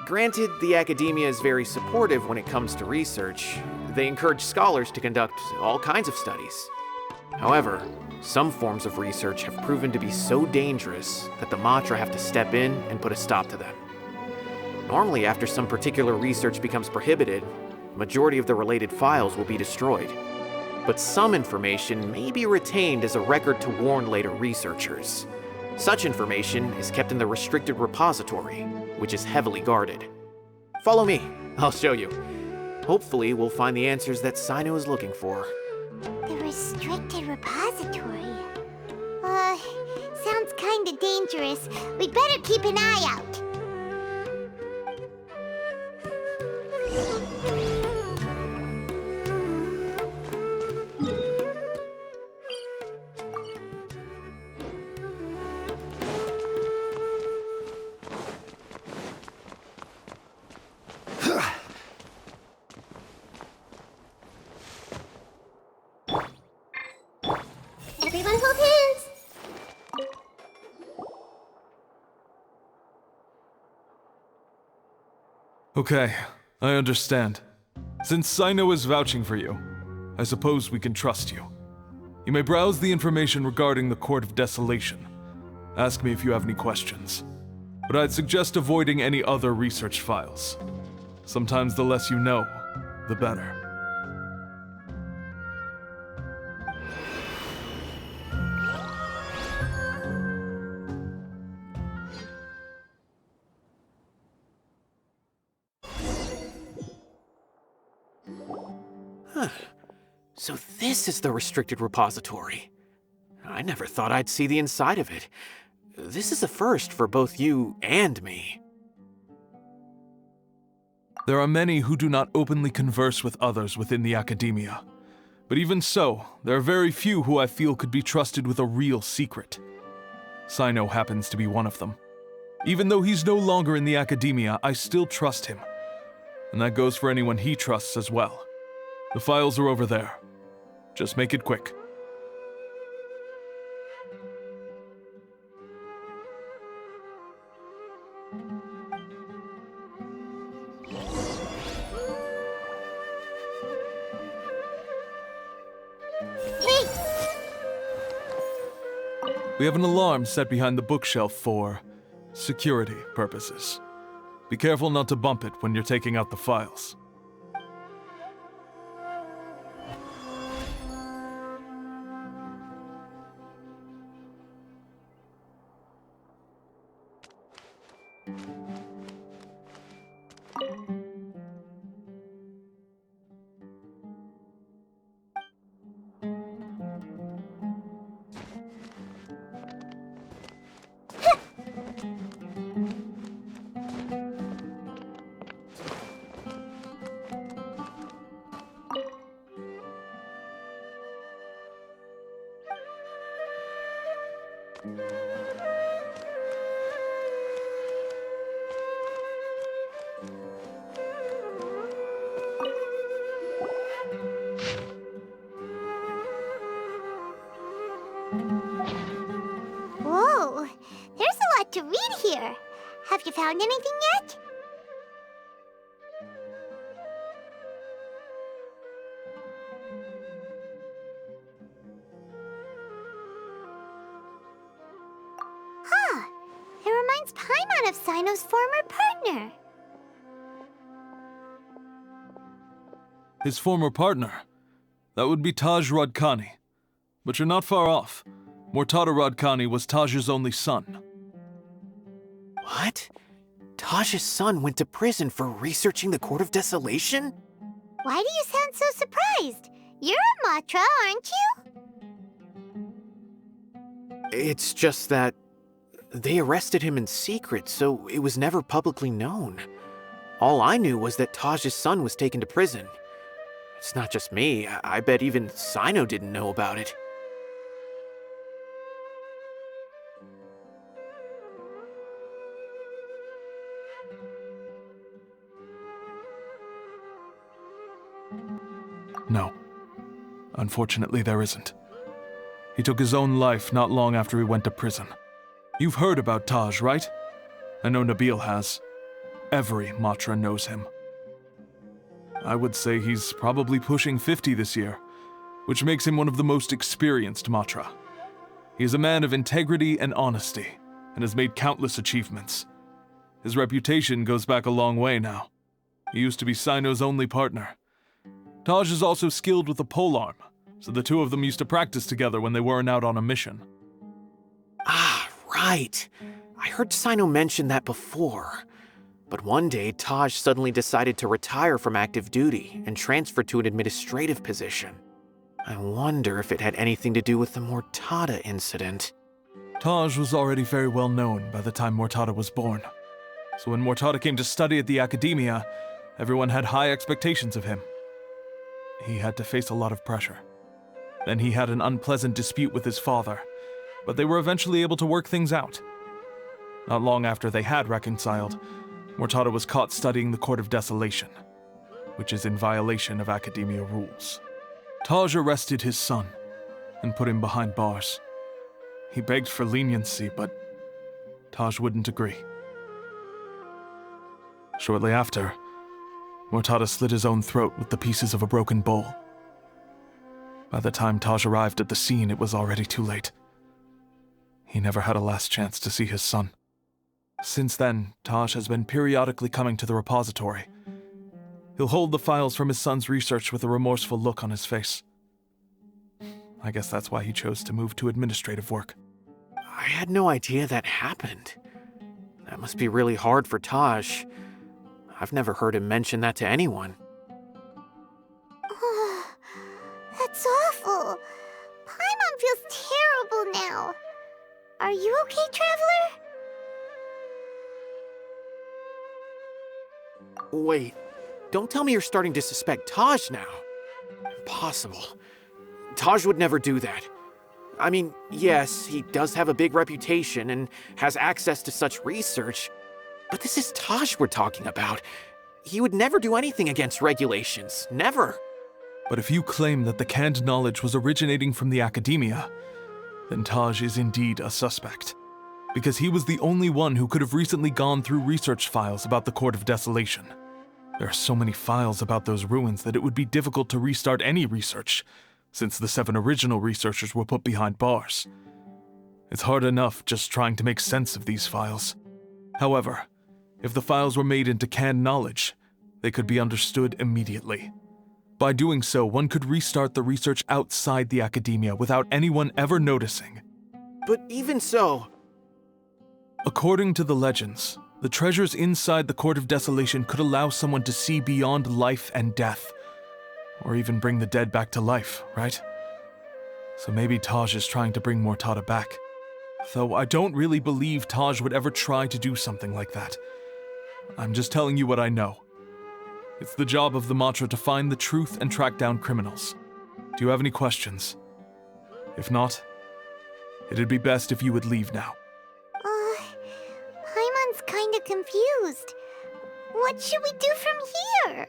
Granted, the academia is very supportive when it comes to research. They encourage scholars to conduct all kinds of studies. However, some forms of research have proven to be so dangerous that the Matra have to step in and put a stop to them. Normally, after some particular research becomes prohibited, the majority of the related files will be destroyed. But some information may be retained as a record to warn later researchers. Such information is kept in the restricted repository, which is heavily guarded. Follow me, I'll show you. Hopefully, we'll find the answers that Sino is looking for. The restricted repository. Sounds kinda dangerous. We'd better keep an eye out. Everyone hold hands! Okay, I understand. Since Sino is vouching for you, I suppose we can trust you. You may browse the information regarding the Court of Desolation. Ask me if you have any questions. But I'd suggest avoiding any other research files. Sometimes the less you know, the better. So this is the restricted repository. I never thought I'd see the inside of it. This is a first for both you and me. There are many who do not openly converse with others within the academia. But even so, there are very few who I feel could be trusted with a real secret. Sino happens to be one of them. Even though he's no longer in the academia, I still trust him. And that goes for anyone he trusts as well. The files are over there. Just make it quick. We have an alarm set behind the bookshelf for security purposes. Be careful not to bump it when you're taking out the files. Have you found anything yet? Huh. It reminds Paimon of Sino's former partner. His former partner? That would be Taj Radkani. But you're not far off. Mortada Radkani was Taj's only son. What? Taj's son went to prison for researching the Court of Desolation? Why do you sound so surprised? You're a Matra, aren't you? It's just that they arrested him in secret, so it was never publicly known. All I knew was that Taj's son was taken to prison. It's not just me. I bet even Sino didn't know about it. No. Unfortunately, there isn't. He took his own life not long after he went to prison. You've heard about Taj, right? I know Nabil has. Every Matra knows him. I would say he's probably pushing 50 this year, which makes him one of the most experienced Matra. He is a man of integrity and honesty, and has made countless achievements. His reputation goes back a long way now. He used to be Sino's only partner. Taj is also skilled with the polearm, so the two of them used to practice together when they weren't out on a mission. Ah, right. I heard Sino mention that before. But one day, Taj suddenly decided to retire from active duty and transfer to an administrative position. I wonder if it had anything to do with the Mortada incident. Taj was already very well known by the time Mortada was born. So when Mortada came to study at the Academia, everyone had high expectations of him. He had to face a lot of pressure. Then he had an unpleasant dispute with his father, but they were eventually able to work things out. Not long after they had reconciled, Mortada was caught studying the Court of Desolation, which is in violation of Academia rules. Taj arrested his son and put him behind bars. He begged for leniency, but Taj wouldn't agree. Shortly after, Mortada slit his own throat with the pieces of a broken bowl. By the time Taj arrived at the scene, it was already too late. He never had a last chance to see his son. Since then, Taj has been periodically coming to the repository. He'll hold the files from his son's research with a remorseful look on his face. I guess that's why he chose to move to administrative work. I had no idea that happened. That must be really hard for Taj. I've never heard him mention that to anyone. That's awful. Paimon feels terrible now. Are you okay, Traveler? Wait, don't tell me you're starting to suspect Taj now. Impossible. Taj would never do that. I mean, yes, he does have a big reputation and has access to such research, but this is Taj we're talking about. He would never do anything against regulations. Never. But if you claim that the canned knowledge was originating from the Academia, then Taj is indeed a suspect. Because he was the only one who could have recently gone through research files about the Court of Desolation. There are so many files about those ruins that it would be difficult to restart any research, since the 7 original researchers were put behind bars. It's hard enough just trying to make sense of these files. However, if the files were made into canned knowledge, they could be understood immediately. By doing so, one could restart the research outside the Academia without anyone ever noticing. But even so... According to the legends, the treasures inside the Court of Desolation could allow someone to see beyond life and death. Or even bring the dead back to life, right? So maybe Taj is trying to bring Mortada back. Though I don't really believe Taj would ever try to do something like that. I'm just telling you what I know. It's the job of the Matra to find the truth and track down criminals. Do you have any questions? If not, it'd be best if you would leave now. Paimon's kinda confused. What should we do from here?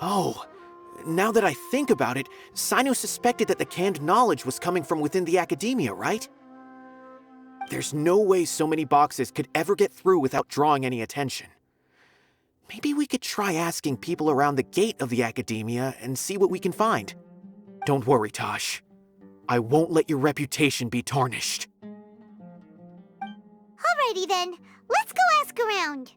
Oh, now that I think about it, Sino suspected that the canned knowledge was coming from within the Academia, right? There's no way so many boxes could ever get through without drawing any attention. Maybe we could try asking people around the gate of the Academia and see what we can find. Don't worry, Tosh. I won't let your reputation be tarnished. Alrighty then, let's go ask around.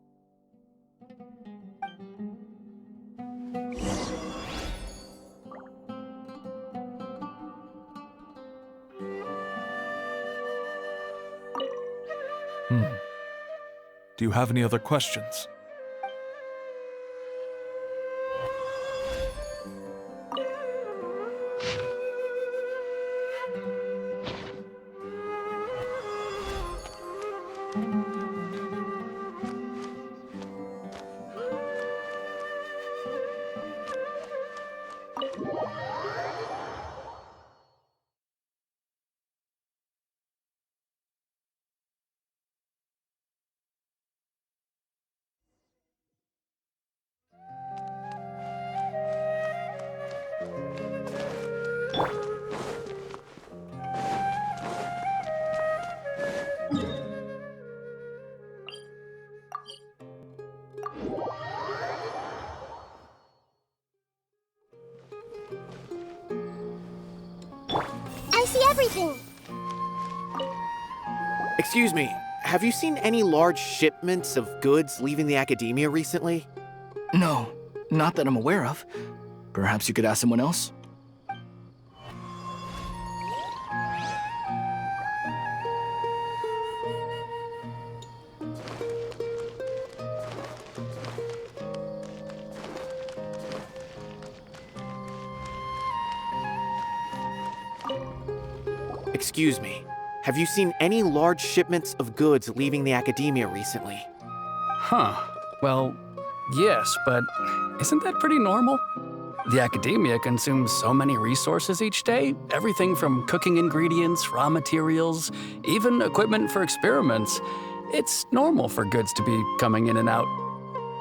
Do you have any other questions? I see everything. Excuse me, have you seen any large shipments of goods leaving the Academia recently? No, not that I'm aware of. Perhaps you could ask someone else? Excuse me, have you seen any large shipments of goods leaving the Academia recently? Huh. Well, yes, but isn't that pretty normal? The Academia consumes so many resources each day. Everything from cooking ingredients, raw materials, even equipment for experiments. It's normal for goods to be coming in and out.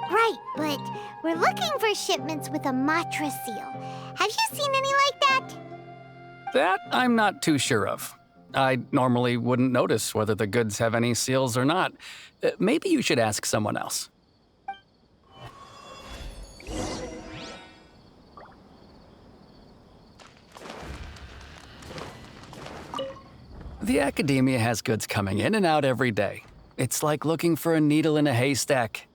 Right, but we're looking for shipments with a Matra seal. Have you seen any like that? That I'm not too sure of. I normally wouldn't notice whether the goods have any seals or not. Maybe you should ask someone else. The Academia has goods coming in and out every day. It's like looking for a needle in a haystack.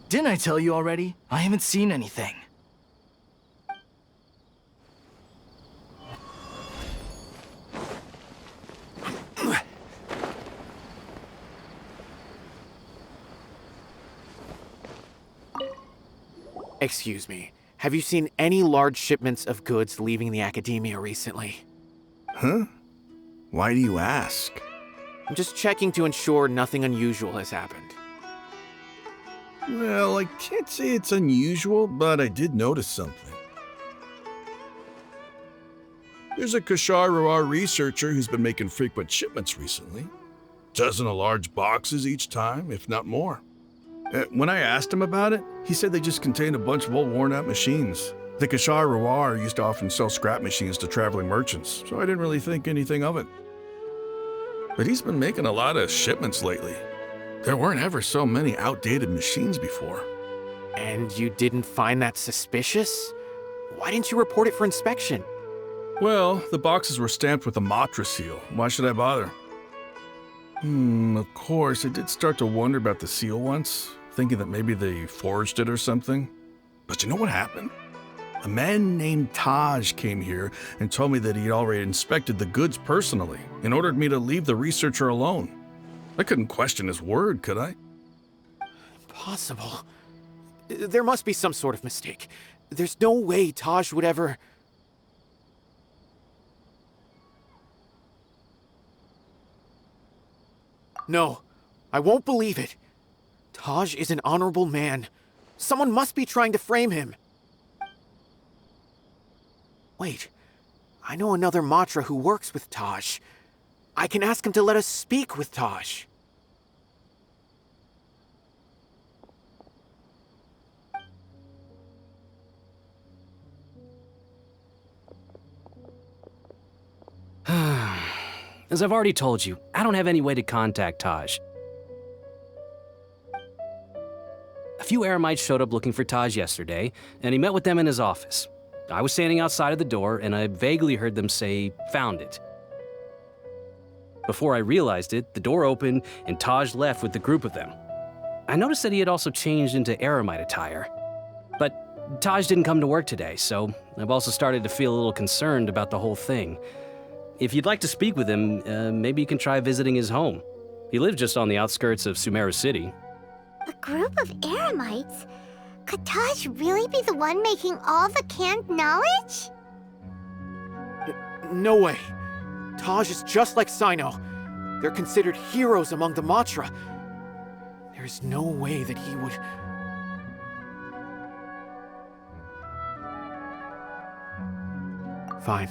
Didn't I tell you already? I haven't seen anything. Excuse me, have you seen any large shipments of goods leaving the Academia recently? Huh? Why do you ask? I'm just checking to ensure nothing unusual has happened. Well, I can't say it's unusual, but I did notice something. There's a Kashar researcher who's been making frequent shipments recently. Dozen of large boxes each time, if not more. When I asked him about it, he said they just contained a bunch of old worn-out machines. The Kashar used to often sell scrap machines to traveling merchants, so I didn't really think anything of it. But he's been making a lot of shipments lately. There weren't ever so many outdated machines before. And you didn't find that suspicious? Why didn't you report it for inspection? Well, the boxes were stamped with a Matra seal. Why should I bother? Of course, I did start to wonder about the seal once, thinking that maybe they forged it or something. But you know what happened? A man named Taj came here and told me that he'd already inspected the goods personally and ordered me to leave the researcher alone. I couldn't question his word, could I? Impossible. There must be some sort of mistake. There's no way Taj would ever... No, I won't believe it. Taj is an honorable man. Someone must be trying to frame him. Wait, I know another Matra who works with Taj. I can ask him to let us speak with Taj. As I've already told you, I don't have any way to contact Taj. A few Eremites showed up looking for Taj yesterday, and he met with them in his office. I was standing outside of the door, and I vaguely heard them say, "Found it." Before I realized it, the door opened, and Taj left with the group of them. I noticed that he had also changed into Eremite attire. But Taj didn't come to work today, so I've also started to feel a little concerned about the whole thing. If you'd like to speak with him, maybe you can try visiting his home. He lives just on the outskirts of Sumeru City. A group of Eremites? Could Taj really be the one making all the canned knowledge? No way. Taj is just like Sino. They're considered heroes among the Matra. There's no way that he would... Fine.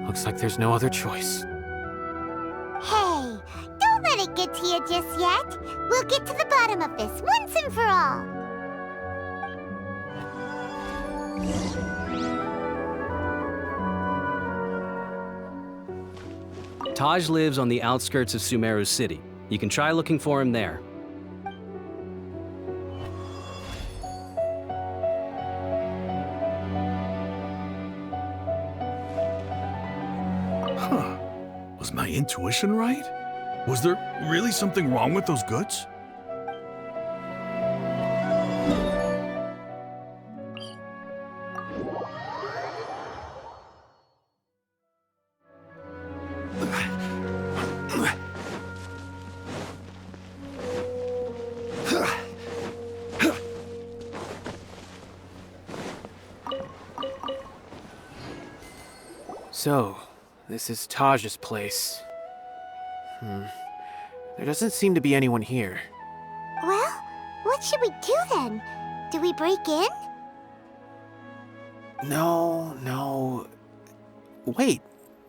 Looks like there's no other choice. Hey, don't let it get to you just yet. We'll get to the bottom of this once and for all. Taj lives on the outskirts of Sumeru City. You can try looking for him there. Huh. Was my intuition right? Was there really something wrong with those goods? So, this is Taj's place. There doesn't seem to be anyone here. Well, what should we do then? Do we break in? No. Wait,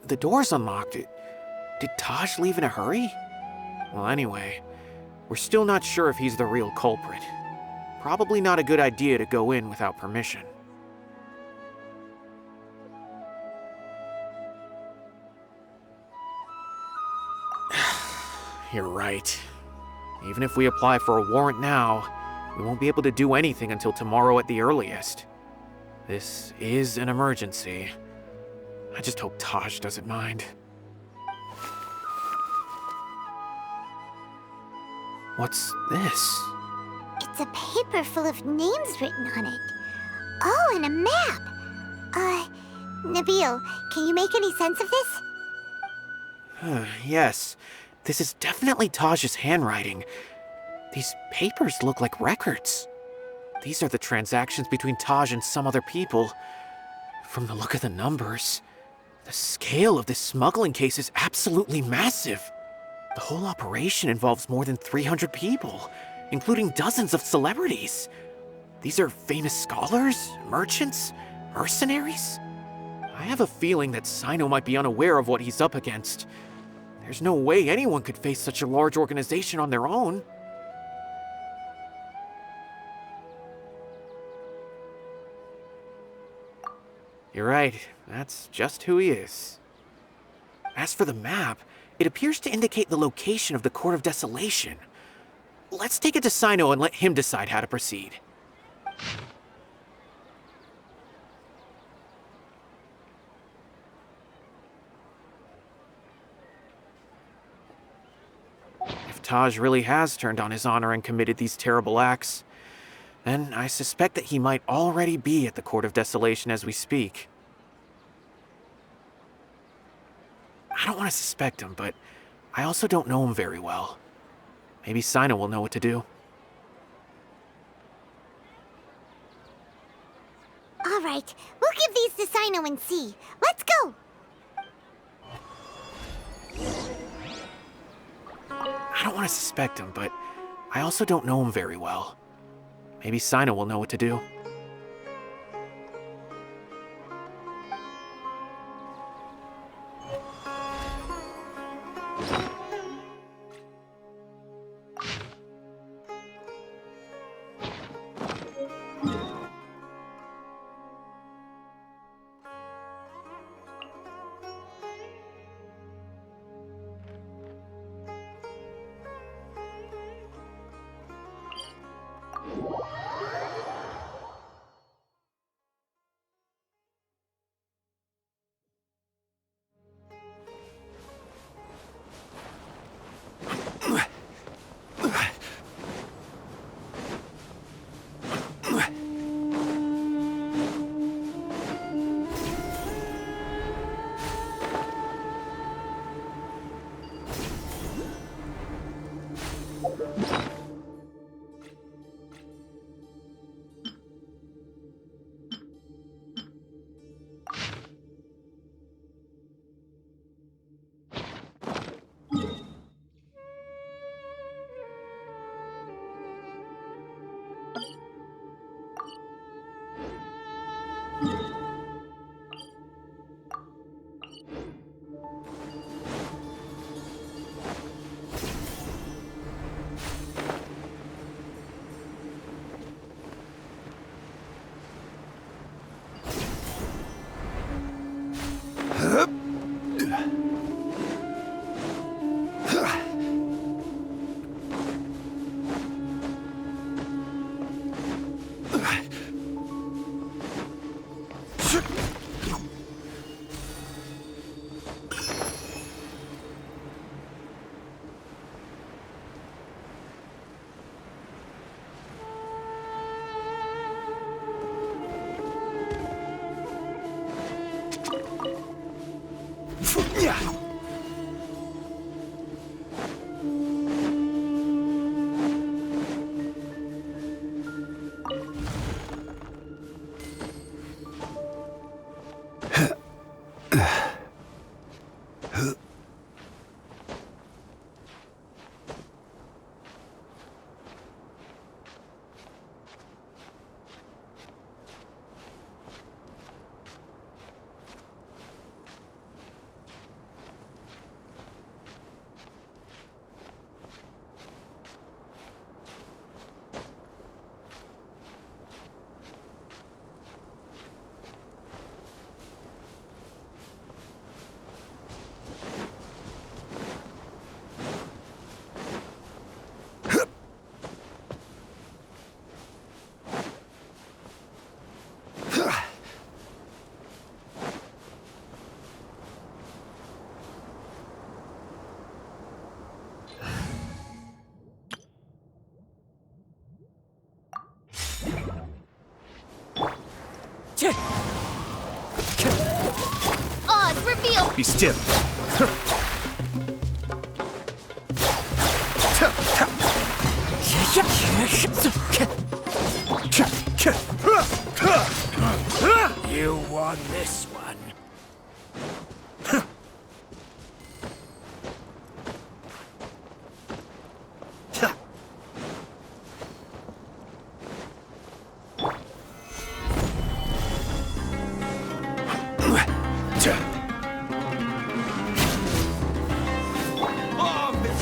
the door's unlocked. Did Taj leave in a hurry? Well, anyway, we're still not sure if he's the real culprit. Probably not a good idea to go in without permission. You're right. Even if we apply for a warrant now, we won't be able to do anything until tomorrow at the earliest. This is an emergency. I just hope Taj doesn't mind. What's this? It's a paper full of names written on it. Oh, and a map. Nabil, can you make any sense of this? Yes. This is definitely Taj's handwriting. These papers look like records. These are the transactions between Taj and some other people. From the look of the numbers, the scale of this smuggling case is absolutely massive. The whole operation involves more than 300 people, including dozens of celebrities. These are famous scholars, merchants, mercenaries. I have a feeling that Sino might be unaware of what he's up against. There's no way anyone could face such a large organization on their own. You're right, that's just who he is. As for the map, it appears to indicate the location of the Court of Desolation. Let's take it to Sino and let him decide how to proceed. If Taj really has turned on his honor and committed these terrible acts, then I suspect that he might already be at the Court of Desolation as we speak. I don't want to suspect him, but I also don't know him very well. Maybe Sino will know what to do. All right, we'll give these to Sino and see. Let's go! I don't want to suspect him, but I also don't know him very well. Maybe Sino will know what to do. Odds reveal! Be still. You won this one.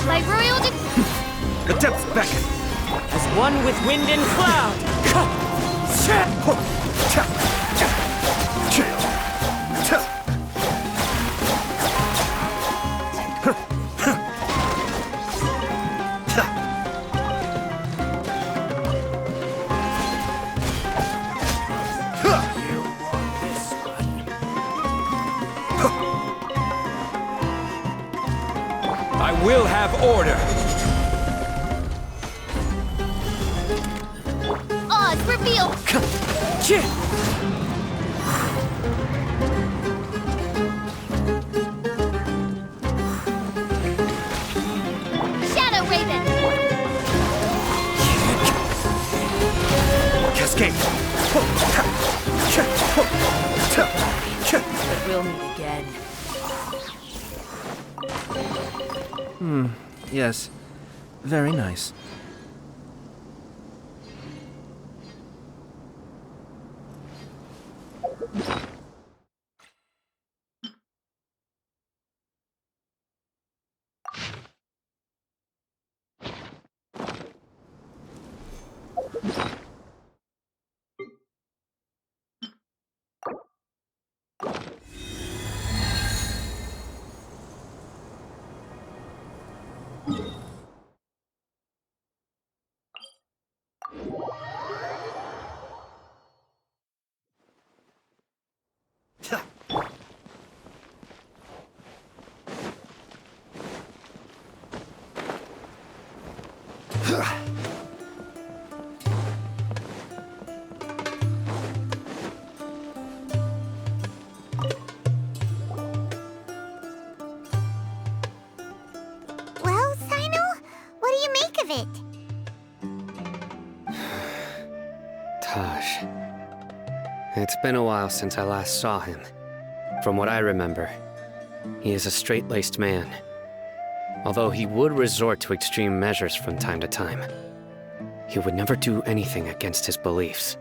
My royal The depths beckon. As one with wind and cloud. I will have order. Odds reveal! Shadow Raven! Cascade. But we'll meet again. Yes. Very nice. Well, Sino, what do you make of it? Taj. It's been a while since I last saw him. From what I remember, he is a straight-laced man. Although he would resort to extreme measures from time to time, he would never do anything against his beliefs.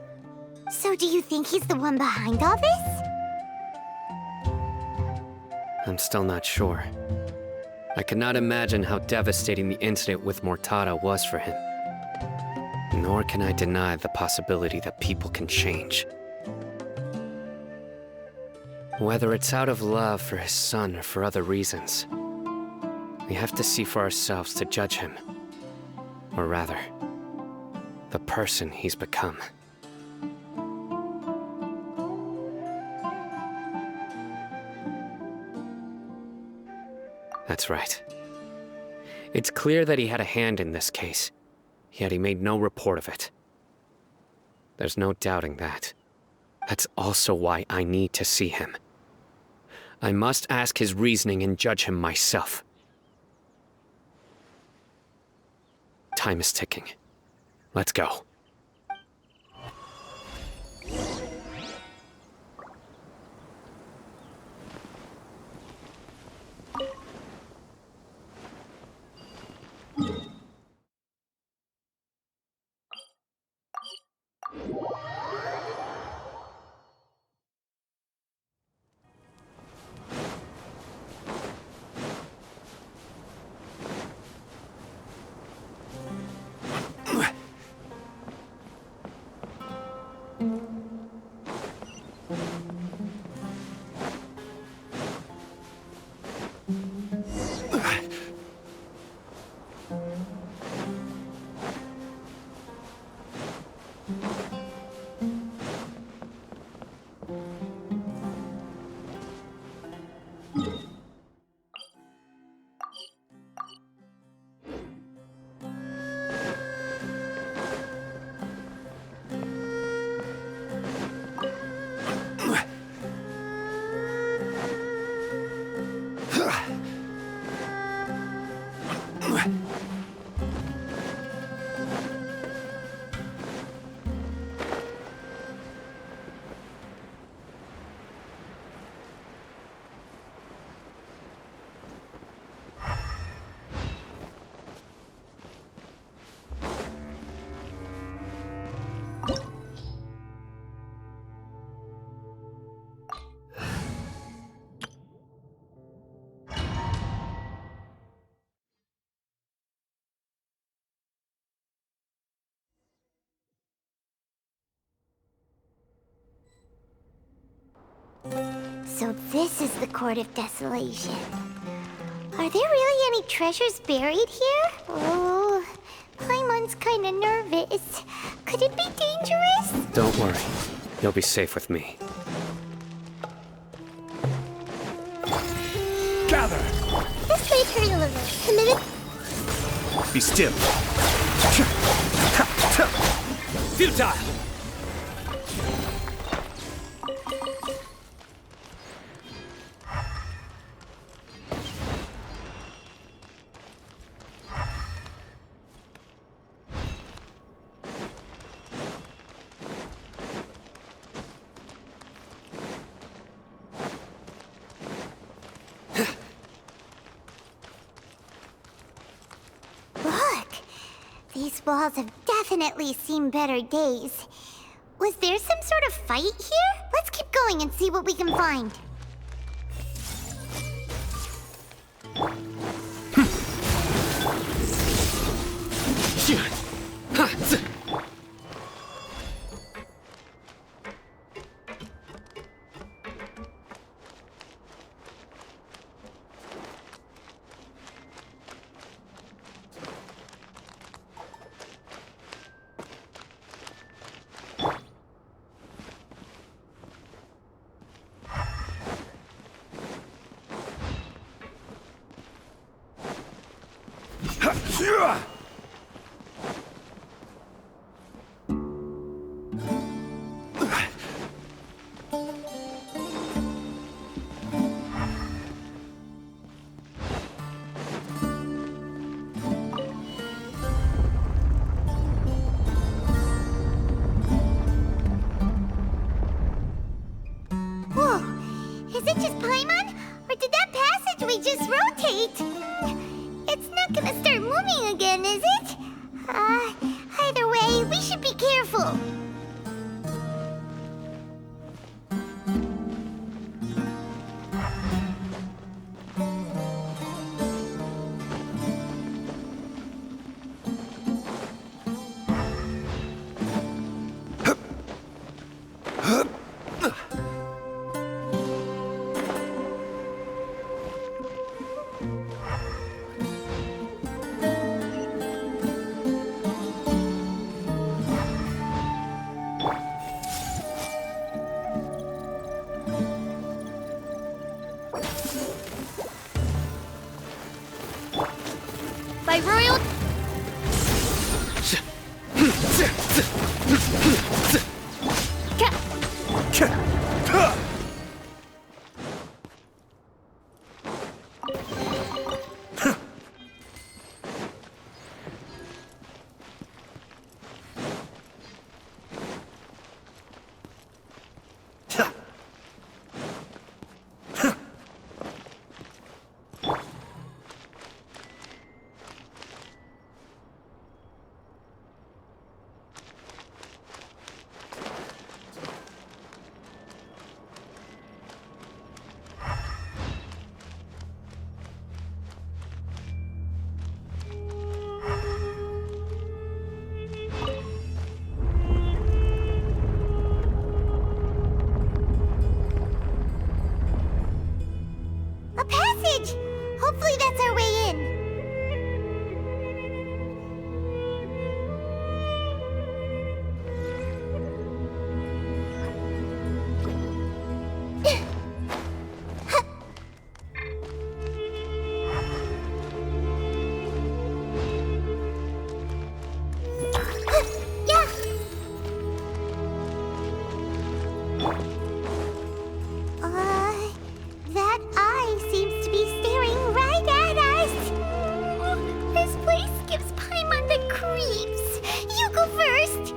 So do you think he's the one behind all this? I'm still not sure. I cannot imagine how devastating the incident with Mortada was for him. Nor can I deny the possibility that people can change. Whether it's out of love for his son or for other reasons, we have to see for ourselves to judge him. Or rather, the person he's become. That's right. It's clear that he had a hand in this case, yet he made no report of it. There's no doubting that. That's also why I need to see him. I must ask his reasoning and judge him myself. Time is ticking. Let's go. So this is the Court of Desolation. Are there really any treasures buried here? Oh, Paimon's kinda nervous. Could it be dangerous? Don't worry. You'll be safe with me. Gather! This way, Turtle. Committed. Be still. Futile! These walls have definitely seen better days. Was there some sort of fight here? Let's keep going and see what we can find. Whoa, is it just Paimon? Or did that passageway just rotate? It's not gonna start moving again, is it? Either way, we should be careful. My royal... A passage! Hopefully that's our way in. That eye seems to be staring right at us. This place gives Paimon the creeps. You go first.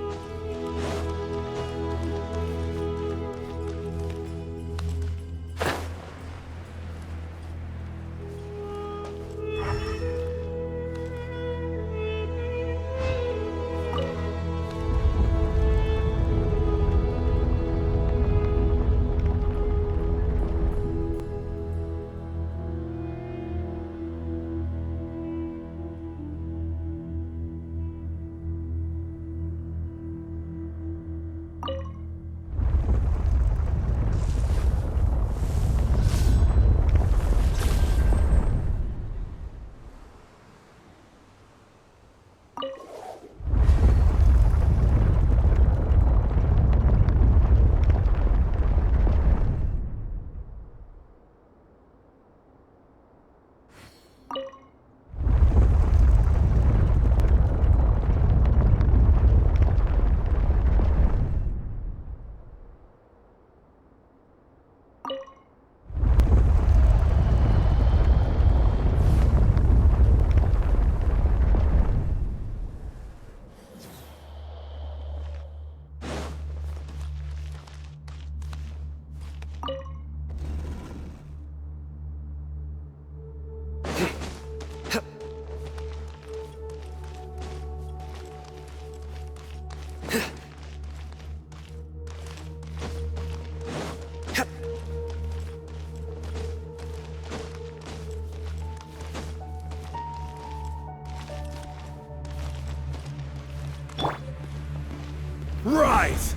Rise!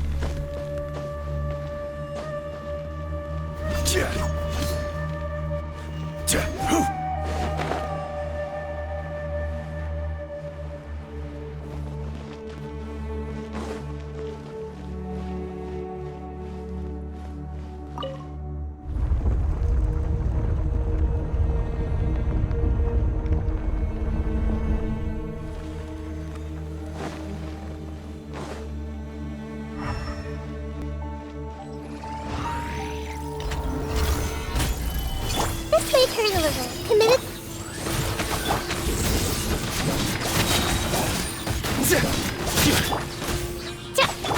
This way, Korola. Committed.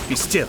Be still.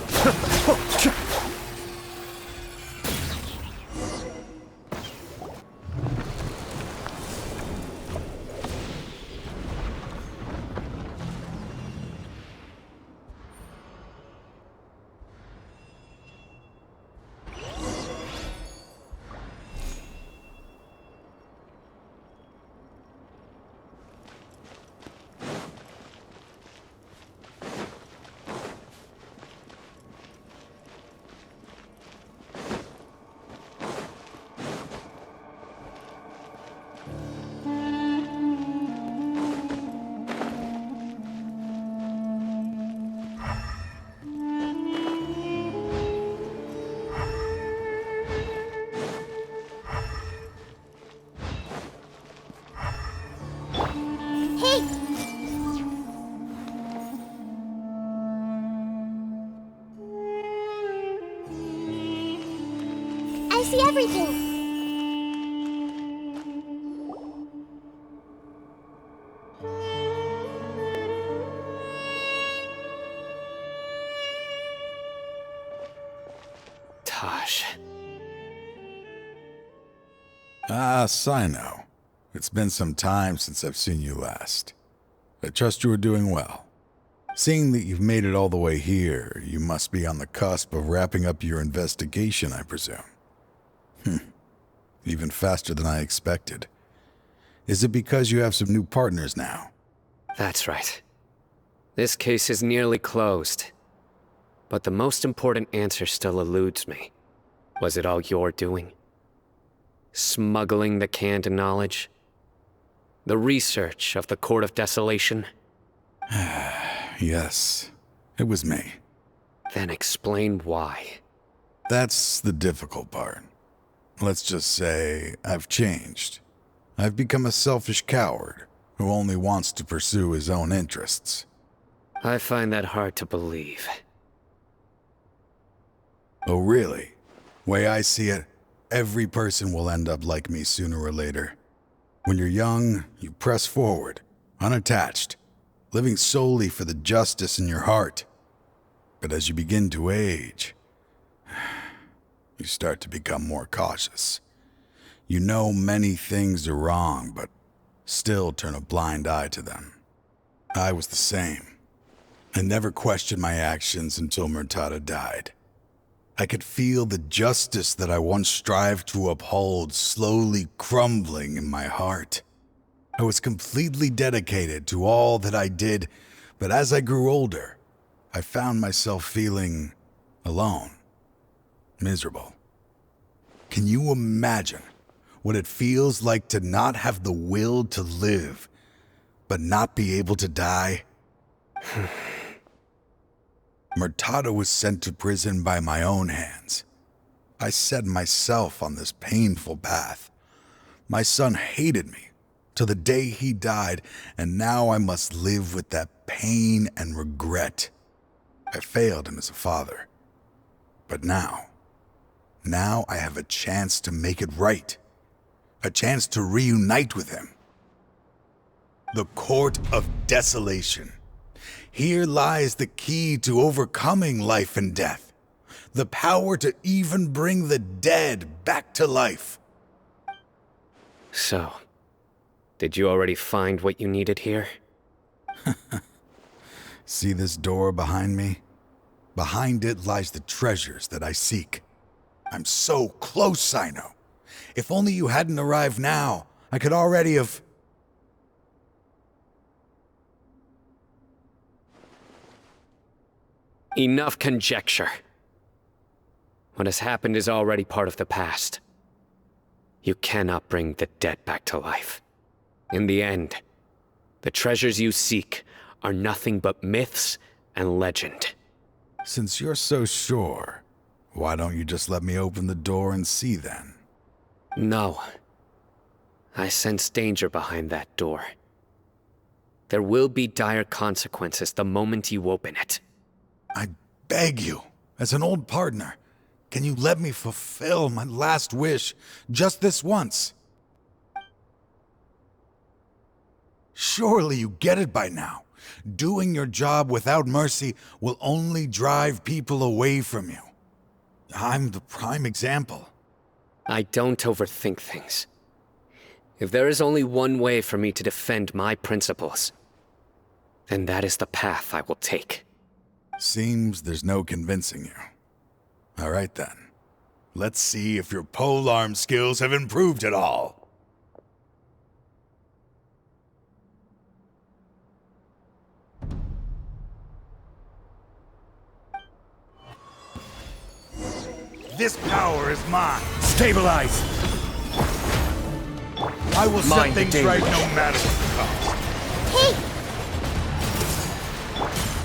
see everything. Tosh. Ah, Sino. It's been some time since I've seen you last. I trust you are doing well. Seeing that you've made it all the way here, you must be on the cusp of wrapping up your investigation, I presume. Even faster than I expected. Is it because you have some new partners now? That's right. This case is nearly closed. But the most important answer still eludes me. Was it all your doing? Smuggling the canned knowledge? The research of the Court of Desolation? Yes, it was me. Then explain why. That's the difficult part. Let's just say I've changed. I've become a selfish coward who only wants to pursue his own interests. I find that hard to believe. Oh, really? Way I see it, every person will end up like me sooner or later. When you're young, you press forward, unattached, living solely for the justice in your heart. But as you begin to age, you start to become more cautious. You know many things are wrong, but still turn a blind eye to them. I was the same. I never questioned my actions until Murtada died. I could feel the justice that I once strived to uphold slowly crumbling in my heart. I was completely dedicated to all that I did, but as I grew older, I found myself feeling alone, miserable. Can you imagine what it feels like to not have the will to live, but not be able to die? Murtada was sent to prison by my own hands. I set myself on this painful path. My son hated me till the day he died, and now I must live with that pain and regret. I failed him as a father. But now I have a chance to make it right. A chance to reunite with him. The Court of Desolation. Here lies the key to overcoming life and death. The power to even bring the dead back to life. So, did you already find what you needed here? See this door behind me? Behind it lies the treasures that I seek. I'm so close, Sino. If only you hadn't arrived now, I could already have... Enough conjecture. What has happened is already part of the past. You cannot bring the dead back to life. In the end, the treasures you seek are nothing but myths and legend. Since you're so sure, why don't you just let me open the door and see then? No. I sense danger behind that door. There will be dire consequences the moment you open it. I beg you, as an old partner, can you let me fulfill my last wish just this once? Surely you get it by now. Doing your job without mercy will only drive people away from you. I'm the prime example. I don't overthink things. If there is only one way for me to defend my principles, then that is the path I will take. Seems there's no convincing you. All right then. Let's see if your polearm skills have improved at all. This power is mine. Stabilize! I will set things right no matter what the cost. Hey!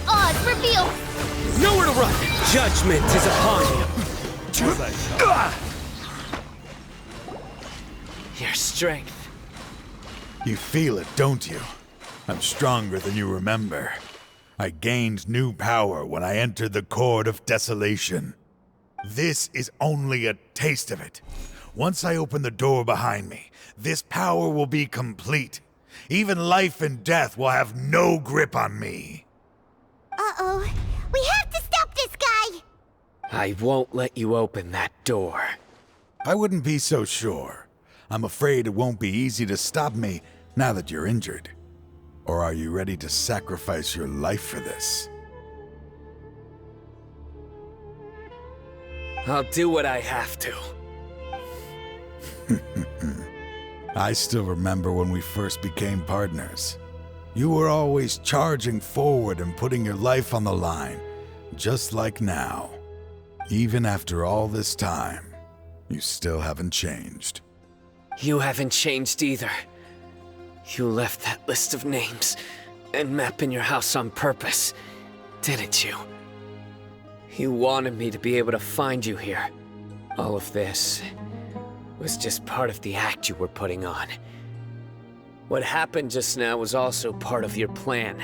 Odds reveal! Nowhere to run! Judgment is upon you! Your strength. You feel it, don't you? I'm stronger than you remember. I gained new power when I entered the Court of Desolation. This is only a taste of it. Once I open the door behind me, this power will be complete. Even life and death will have no grip on me. Uh-oh. We have to stop this guy! I won't let you open that door. I wouldn't be so sure. I'm afraid it won't be easy to stop me now that you're injured. Or are you ready to sacrifice your life for this? I'll do what I have to. I still remember when we first became partners. You were always charging forward and putting your life on the line, just like now. Even after all this time, you still haven't changed. You haven't changed either. You left that list of names and map in your house on purpose, didn't you? You wanted me to be able to find you here. All of this was just part of the act you were putting on. What happened just now was also part of your plan.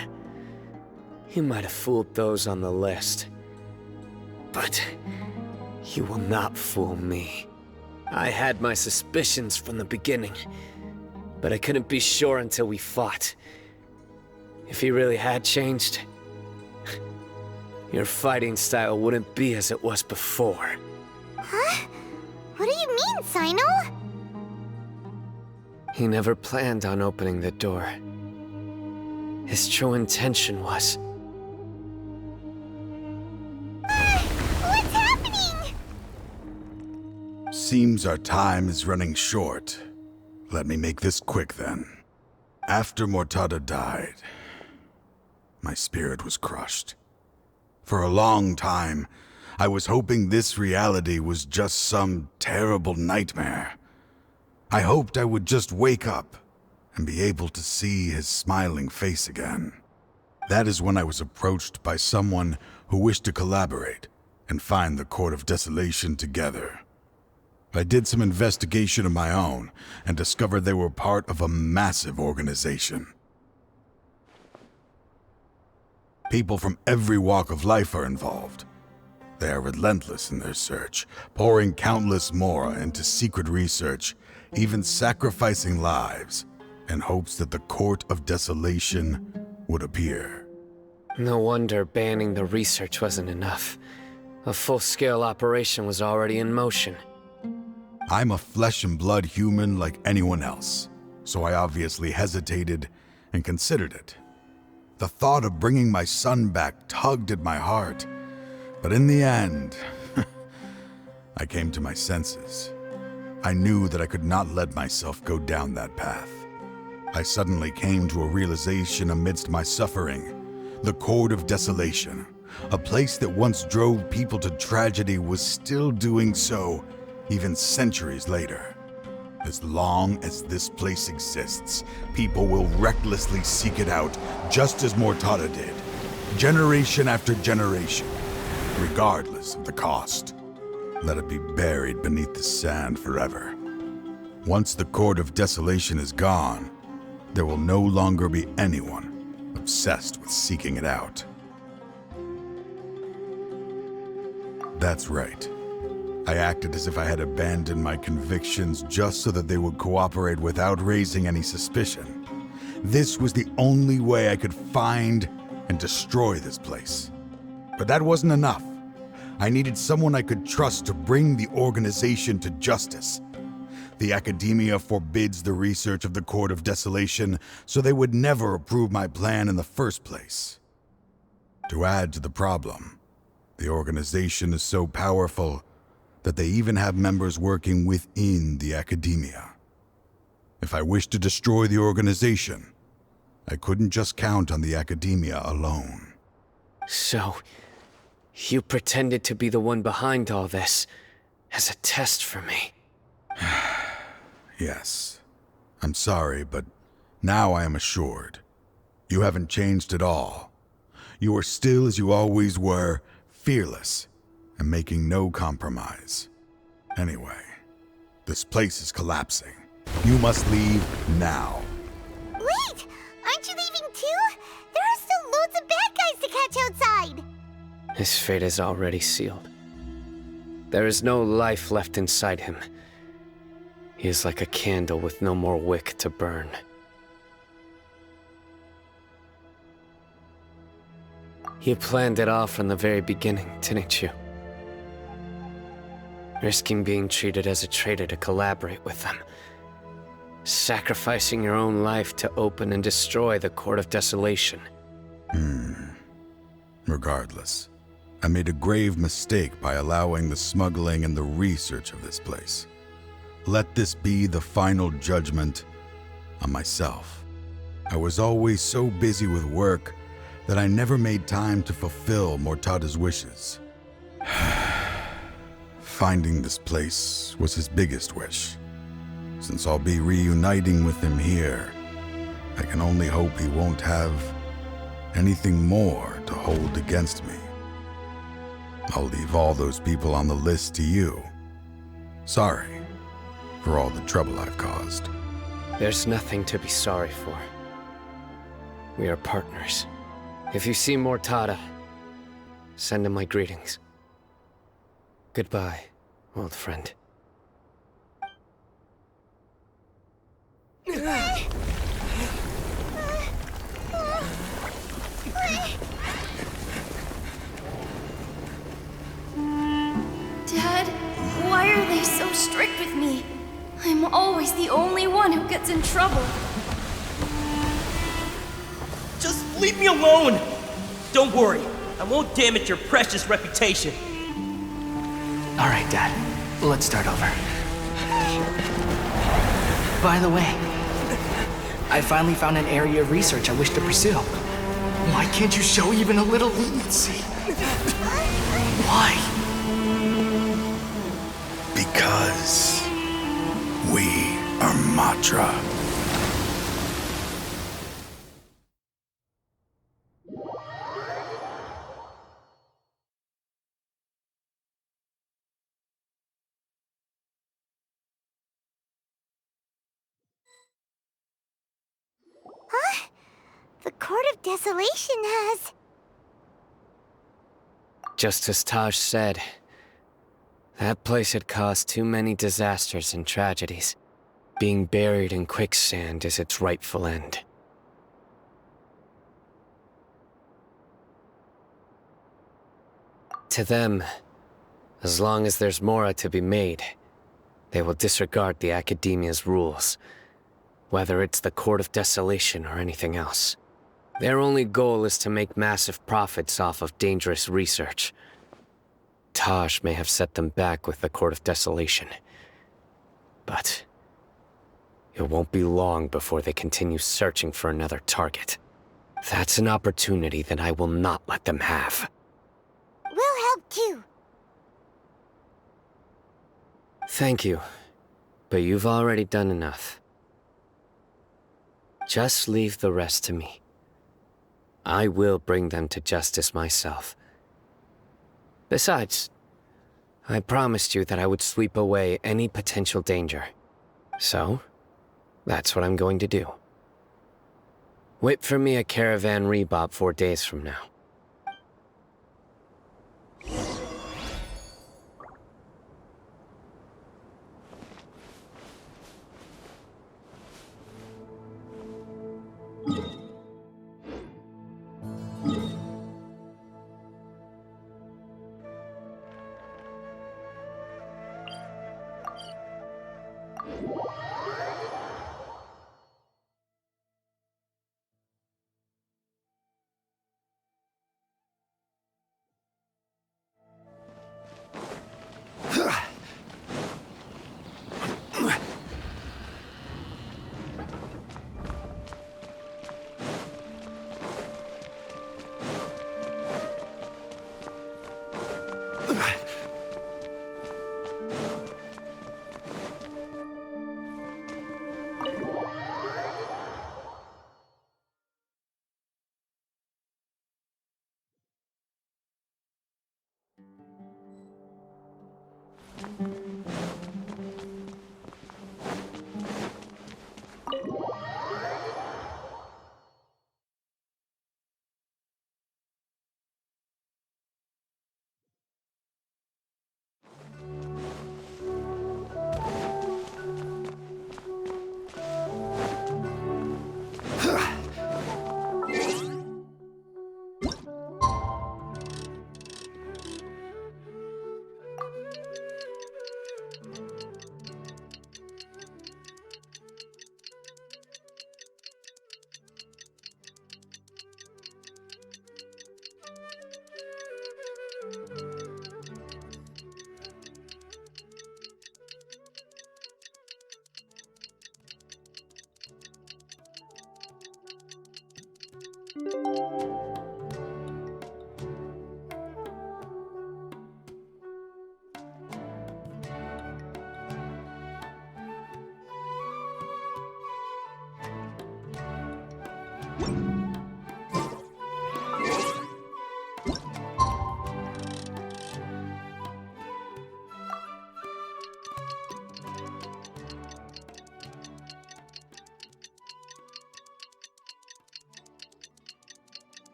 You might have fooled those on the list, but you will not fool me. I had my suspicions from the beginning, but I couldn't be sure until we fought. If he really had changed, your fighting style wouldn't be as it was before. Huh? What do you mean, Sino? He never planned on opening the door. His true intention was... What's happening? Seems our time is running short. Let me make this quick then. After Mortada died, my spirit was crushed. For a long time, I was hoping this reality was just some terrible nightmare. I hoped I would just wake up and be able to see his smiling face again. That is when I was approached by someone who wished to collaborate and find the Court of Desolation together. I did some investigation of my own and discovered they were part of a massive organization. People from every walk of life are involved. They are relentless in their search, pouring countless mora into secret research, even sacrificing lives, in hopes that the Court of Desolation would appear. No wonder banning the research wasn't enough. A full-scale operation was already in motion. I'm a flesh and blood human like anyone else, so I obviously hesitated and considered it. The thought of bringing my son back tugged at my heart, but in the end, I came to my senses. I knew that I could not let myself go down that path. I suddenly came to a realization amidst my suffering. The Court of Desolation, a place that once drove people to tragedy, was still doing so, even centuries later. As long as this place exists, people will recklessly seek it out, just as Mortada did, generation after generation, regardless of the cost. Let it be buried beneath the sand forever. Once the Court of Desolation is gone, there will no longer be anyone obsessed with seeking it out. That's right. I acted as if I had abandoned my convictions just so that they would cooperate without raising any suspicion. This was the only way I could find and destroy this place. But that wasn't enough. I needed someone I could trust to bring the organization to justice. The Academia forbids the research of the Court of Desolation, so they would never approve my plan in the first place. To add to the problem, the organization is so powerful that they even have members working within the Academia. If I wished to destroy the organization, I couldn't just count on the Academia alone. So, you pretended to be the one behind all this, as a test for me. Yes. I'm sorry, but now I am assured. You haven't changed at all. You are still as you always were, fearless, and making no compromise. Anyway, this place is collapsing. You must leave now. Wait! Aren't you leaving too? There are still loads of bad guys to catch outside! His fate is already sealed. There is no life left inside him. He is like a candle with no more wick to burn. You planned it all from the very beginning, didn't you? Risking being treated as a traitor to collaborate with them. Sacrificing your own life to open and destroy the Court of Desolation. Regardless, I made a grave mistake by allowing the smuggling and the research of this place. Let this be the final judgment on myself. I was always so busy with work that I never made time to fulfill Mortada's wishes. Finding this place was his biggest wish. Since I'll be reuniting with him here, I can only hope he won't have anything more to hold against me. I'll leave all those people on the list to you. Sorry for all the trouble I've caused. There's nothing to be sorry for. We are partners. If you see Mortada, send him my greetings. Goodbye, old friend. Dad, why are they so strict with me? I'm always the only one who gets in trouble. Just leave me alone! Don't worry, I won't damage your precious reputation. All right, Dad. Let's start over. By the way, I finally found an area of research I wish to pursue. Why can't you show even a little leniency? Why? Because we are Matra. Huh? The Court of Desolation has... Just as Taj said, that place had caused too many disasters and tragedies. Being buried in quicksand is its rightful end. To them, as long as there's Mora to be made, they will disregard the Academia's rules, whether it's the Court of Desolation or anything else. Their only goal is to make massive profits off of dangerous research. Taj may have set them back with the Court of Desolation, but it won't be long before they continue searching for another target. That's an opportunity that I will not let them have. We'll help too. Thank you, but you've already done enough. Just leave the rest to me. I will bring them to justice myself. Besides, I promised you that I would sweep away any potential danger. So, that's what I'm going to do. Wait for me at Caravan Rebop 4 days from now.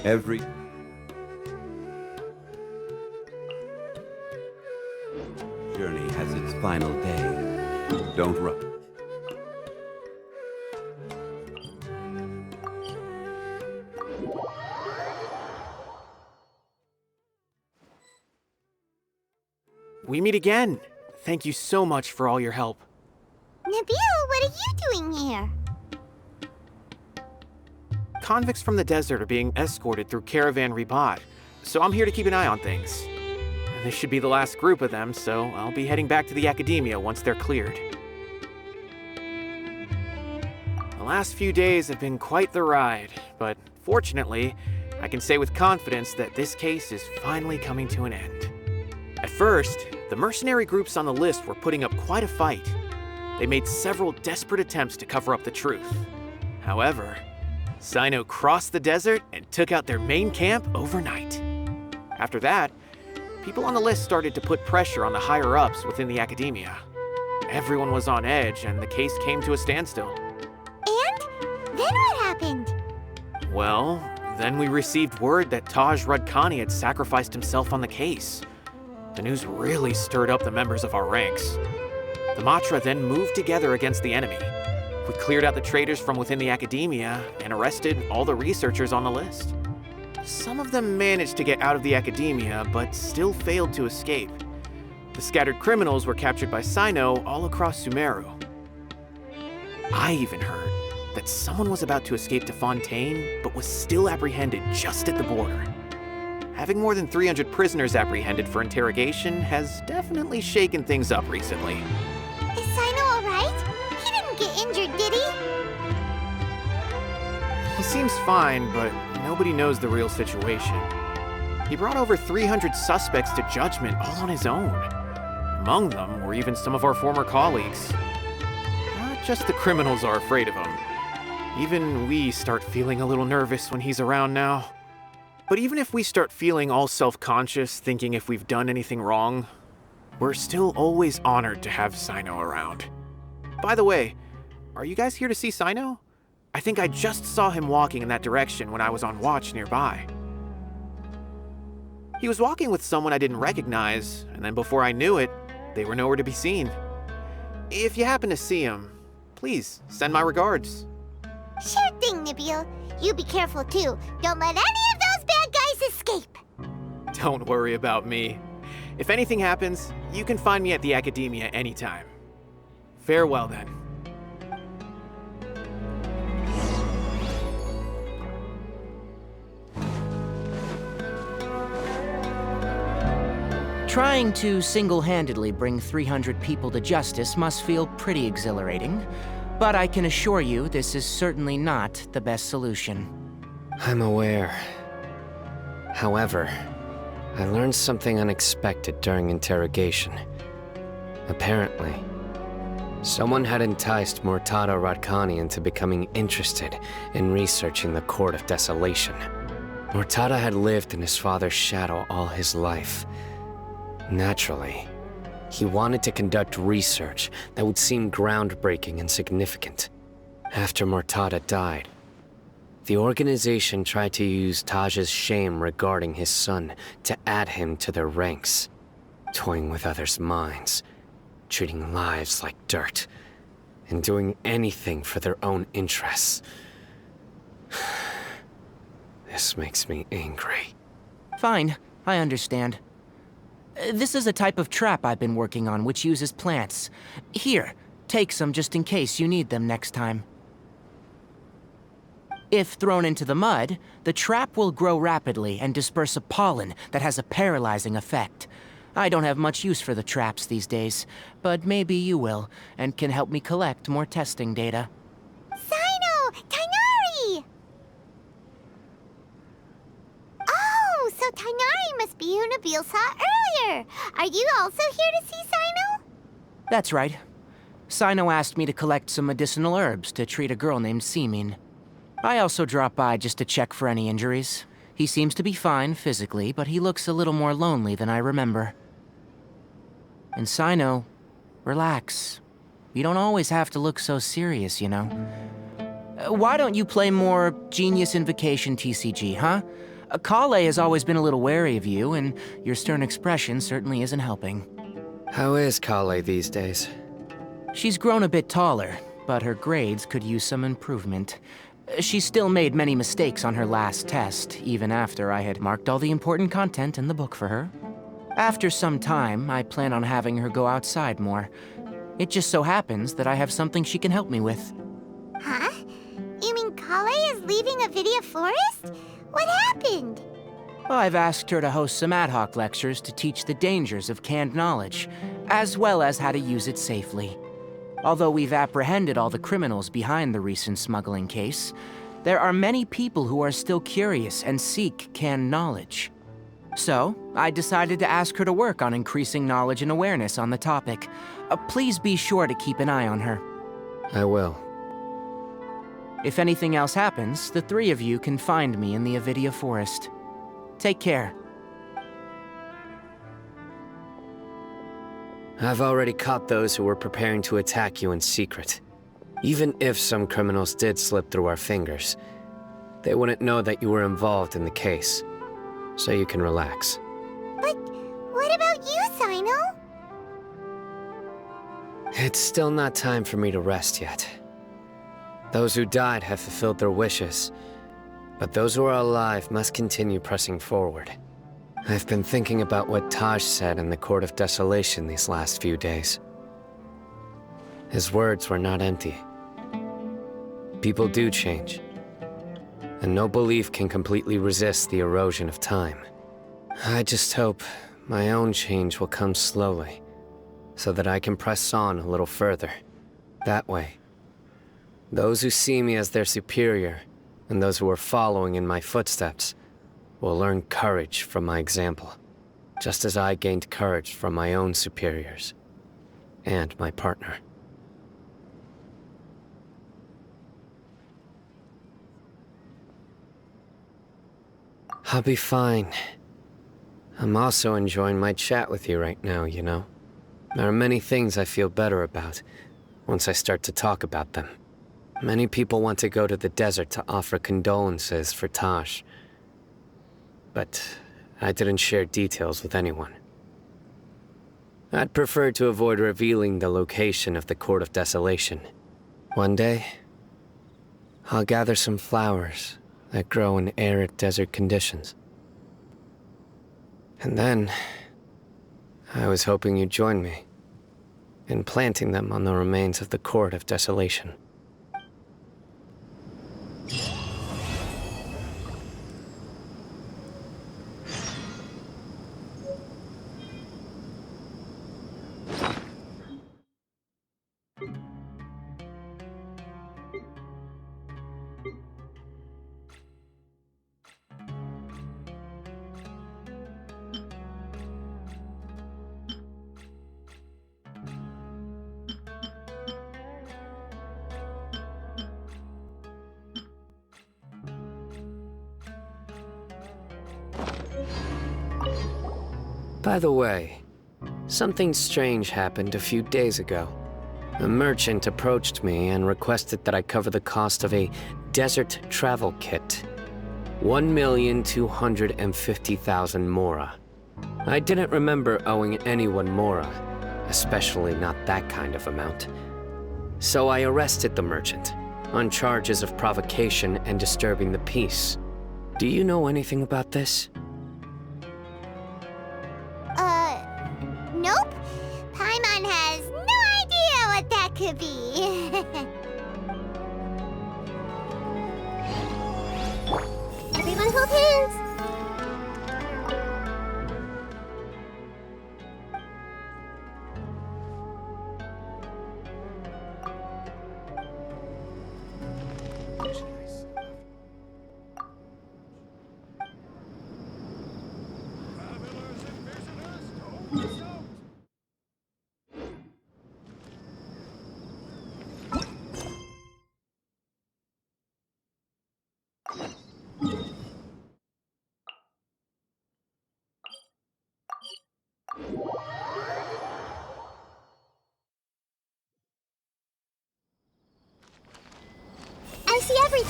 Every journey has its final day. Don't rush. We meet again. Thank you so much for all your help. Nabil, what are you doing here? Convicts from the desert are being escorted through Caravan Ribat, so I'm here to keep an eye on things. This should be the last group of them, so I'll be heading back to the Academia once they're cleared. The last few days have been quite the ride, but fortunately, I can say with confidence that this case is finally coming to an end. At first, the mercenary groups on the list were putting up quite a fight. They made several desperate attempts to cover up the truth. However, Cyno crossed the desert and took out their main camp overnight. After that, people on the list started to put pressure on the higher-ups within the Academia. Everyone was on edge, and the case came to a standstill. And? Then what happened? Well, then we received word that Taj Rudkani had sacrificed himself on the case. The news really stirred up the members of our ranks. The Matra then moved together against the enemy. We cleared out the traitors from within the Academia and arrested all the researchers on the list. Some of them managed to get out of the Academia, but still failed to escape. The scattered criminals were captured by Cyno all across Sumeru. I even heard that someone was about to escape to Fontaine, but was still apprehended just at the border. Having more than 300 prisoners apprehended for interrogation has definitely shaken things up recently. Is Cyno alright? He didn't get injured, did he? He seems fine, but nobody knows the real situation. He brought over 300 suspects to judgment all on his own. Among them were even some of our former colleagues. Not just the criminals are afraid of him. Even we start feeling a little nervous when he's around now. But even if we start feeling all self-conscious, thinking if we've done anything wrong, we're still always honored to have Cyno around. By the way, are you guys here to see Cyno? I think I just saw him walking in that direction when I was on watch nearby. He was walking with someone I didn't recognize, and then before I knew it, they were nowhere to be seen. If you happen to see him, please send my regards. Sure thing, Nabil. You be careful too. Don't let any of those bad guys escape. Don't worry about me. If anything happens, you can find me at the Academia anytime. Farewell then. Trying to single-handedly bring 300 people to justice must feel pretty exhilarating, but I can assure you this is certainly not the best solution. I'm aware. However, I learned something unexpected during interrogation. Apparently, someone had enticed Murtada Radkani into becoming interested in researching the Court of Desolation. Murtada had lived in his father's shadow all his life. Naturally, he wanted to conduct research that would seem groundbreaking and significant. After Murtada died, the organization tried to use Taj's shame regarding his son to add him to their ranks, toying with others' minds, treating lives like dirt, and doing anything for their own interests. This makes me angry. Fine, I understand. This is a type of trap I've been working on which uses plants. Here, take some just in case you need them next time. If thrown into the mud, the trap will grow rapidly and disperse a pollen that has a paralyzing effect. I don't have much use for the traps these days, but maybe you will, and can help me collect more testing data. Sino! Tainari! Oh, so Tainari must be who Nabil saw earlier. Are you also here to see Sino? That's right. Sino asked me to collect some medicinal herbs to treat a girl named Semin. I also dropped by just to check for any injuries. He seems to be fine physically, but he looks a little more lonely than I remember. And Sino, relax. You don't always have to look so serious, you know. Why don't you play more Genius Invocation TCG, huh? Kale has always been a little wary of you, and your stern expression certainly isn't helping. How is Kale these days? She's grown a bit taller, but her grades could use some improvement. She still made many mistakes on her last test, even after I had marked all the important content in the book for her. After some time, I plan on having her go outside more. It just so happens that I have something she can help me with. Huh? You mean Kale is leaving Avidia Forest? What happened? Well, I've asked her to host some ad hoc lectures to teach the dangers of canned knowledge, as well as how to use it safely. Although we've apprehended all the criminals behind the recent smuggling case, there are many people who are still curious and seek canned knowledge. So, I decided to ask her to work on increasing knowledge and awareness on the topic. Please be sure to keep an eye on her. I will. If anything else happens, the three of you can find me in the Avidia Forest. Take care. I've already caught those who were preparing to attack you in secret. Even if some criminals did slip through our fingers, they wouldn't know that you were involved in the case. So you can relax. But what about you, Sino? It's still not time for me to rest yet. Those who died have fulfilled their wishes, but those who are alive must continue pressing forward. I've been thinking about what Taj said in the Court of Desolation these last few days. His words were not empty. People do change, and no belief can completely resist the erosion of time. I just hope my own change will come slowly, so that I can press on a little further. That way, those who see me as their superior, and those who are following in my footsteps, will learn courage from my example, just as I gained courage from my own superiors, and my partner. I'll be fine. I'm also enjoying my chat with you right now, you know. There are many things I feel better about once I start to talk about them. Many people want to go to the desert to offer condolences for Taj, but I didn't share details with anyone. I'd prefer to avoid revealing the location of the Court of Desolation. One day, I'll gather some flowers that grow in arid desert conditions. And then, I was hoping you'd join me in planting them on the remains of the Court of Desolation. By the way, something strange happened a few days ago. A merchant approached me and requested that I cover the cost of a desert travel kit. 1,250,000 mora. I didn't remember owing anyone mora, especially not that kind of amount. So I arrested the merchant on charges of provocation and disturbing the peace. Do you know anything about this? Nope. Paimon has no idea what that could be. Everyone hold hands.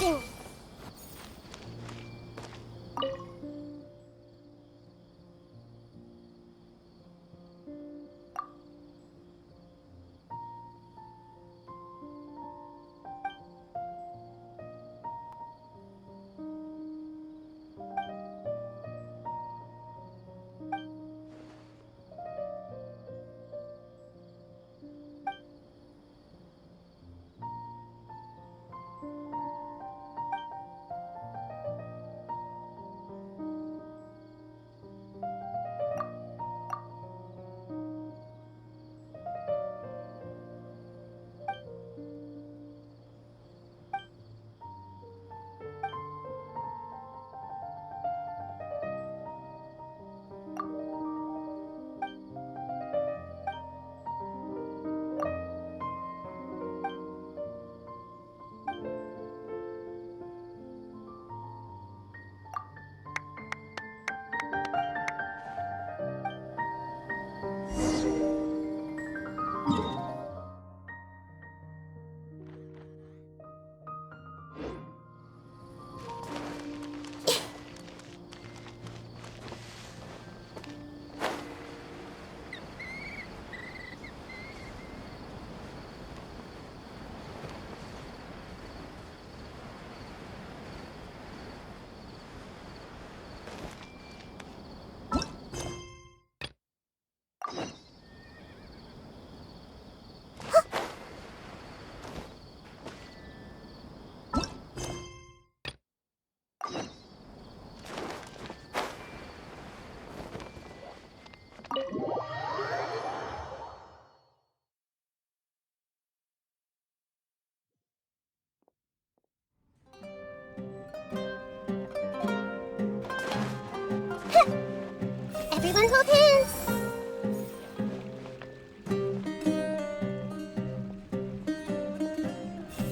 everything! Everyone hold hands!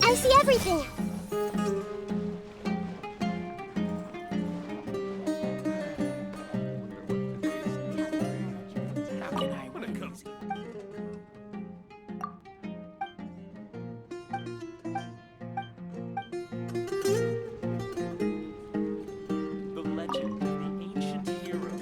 I see everything! The legend of the ancient hero.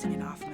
pissing it off.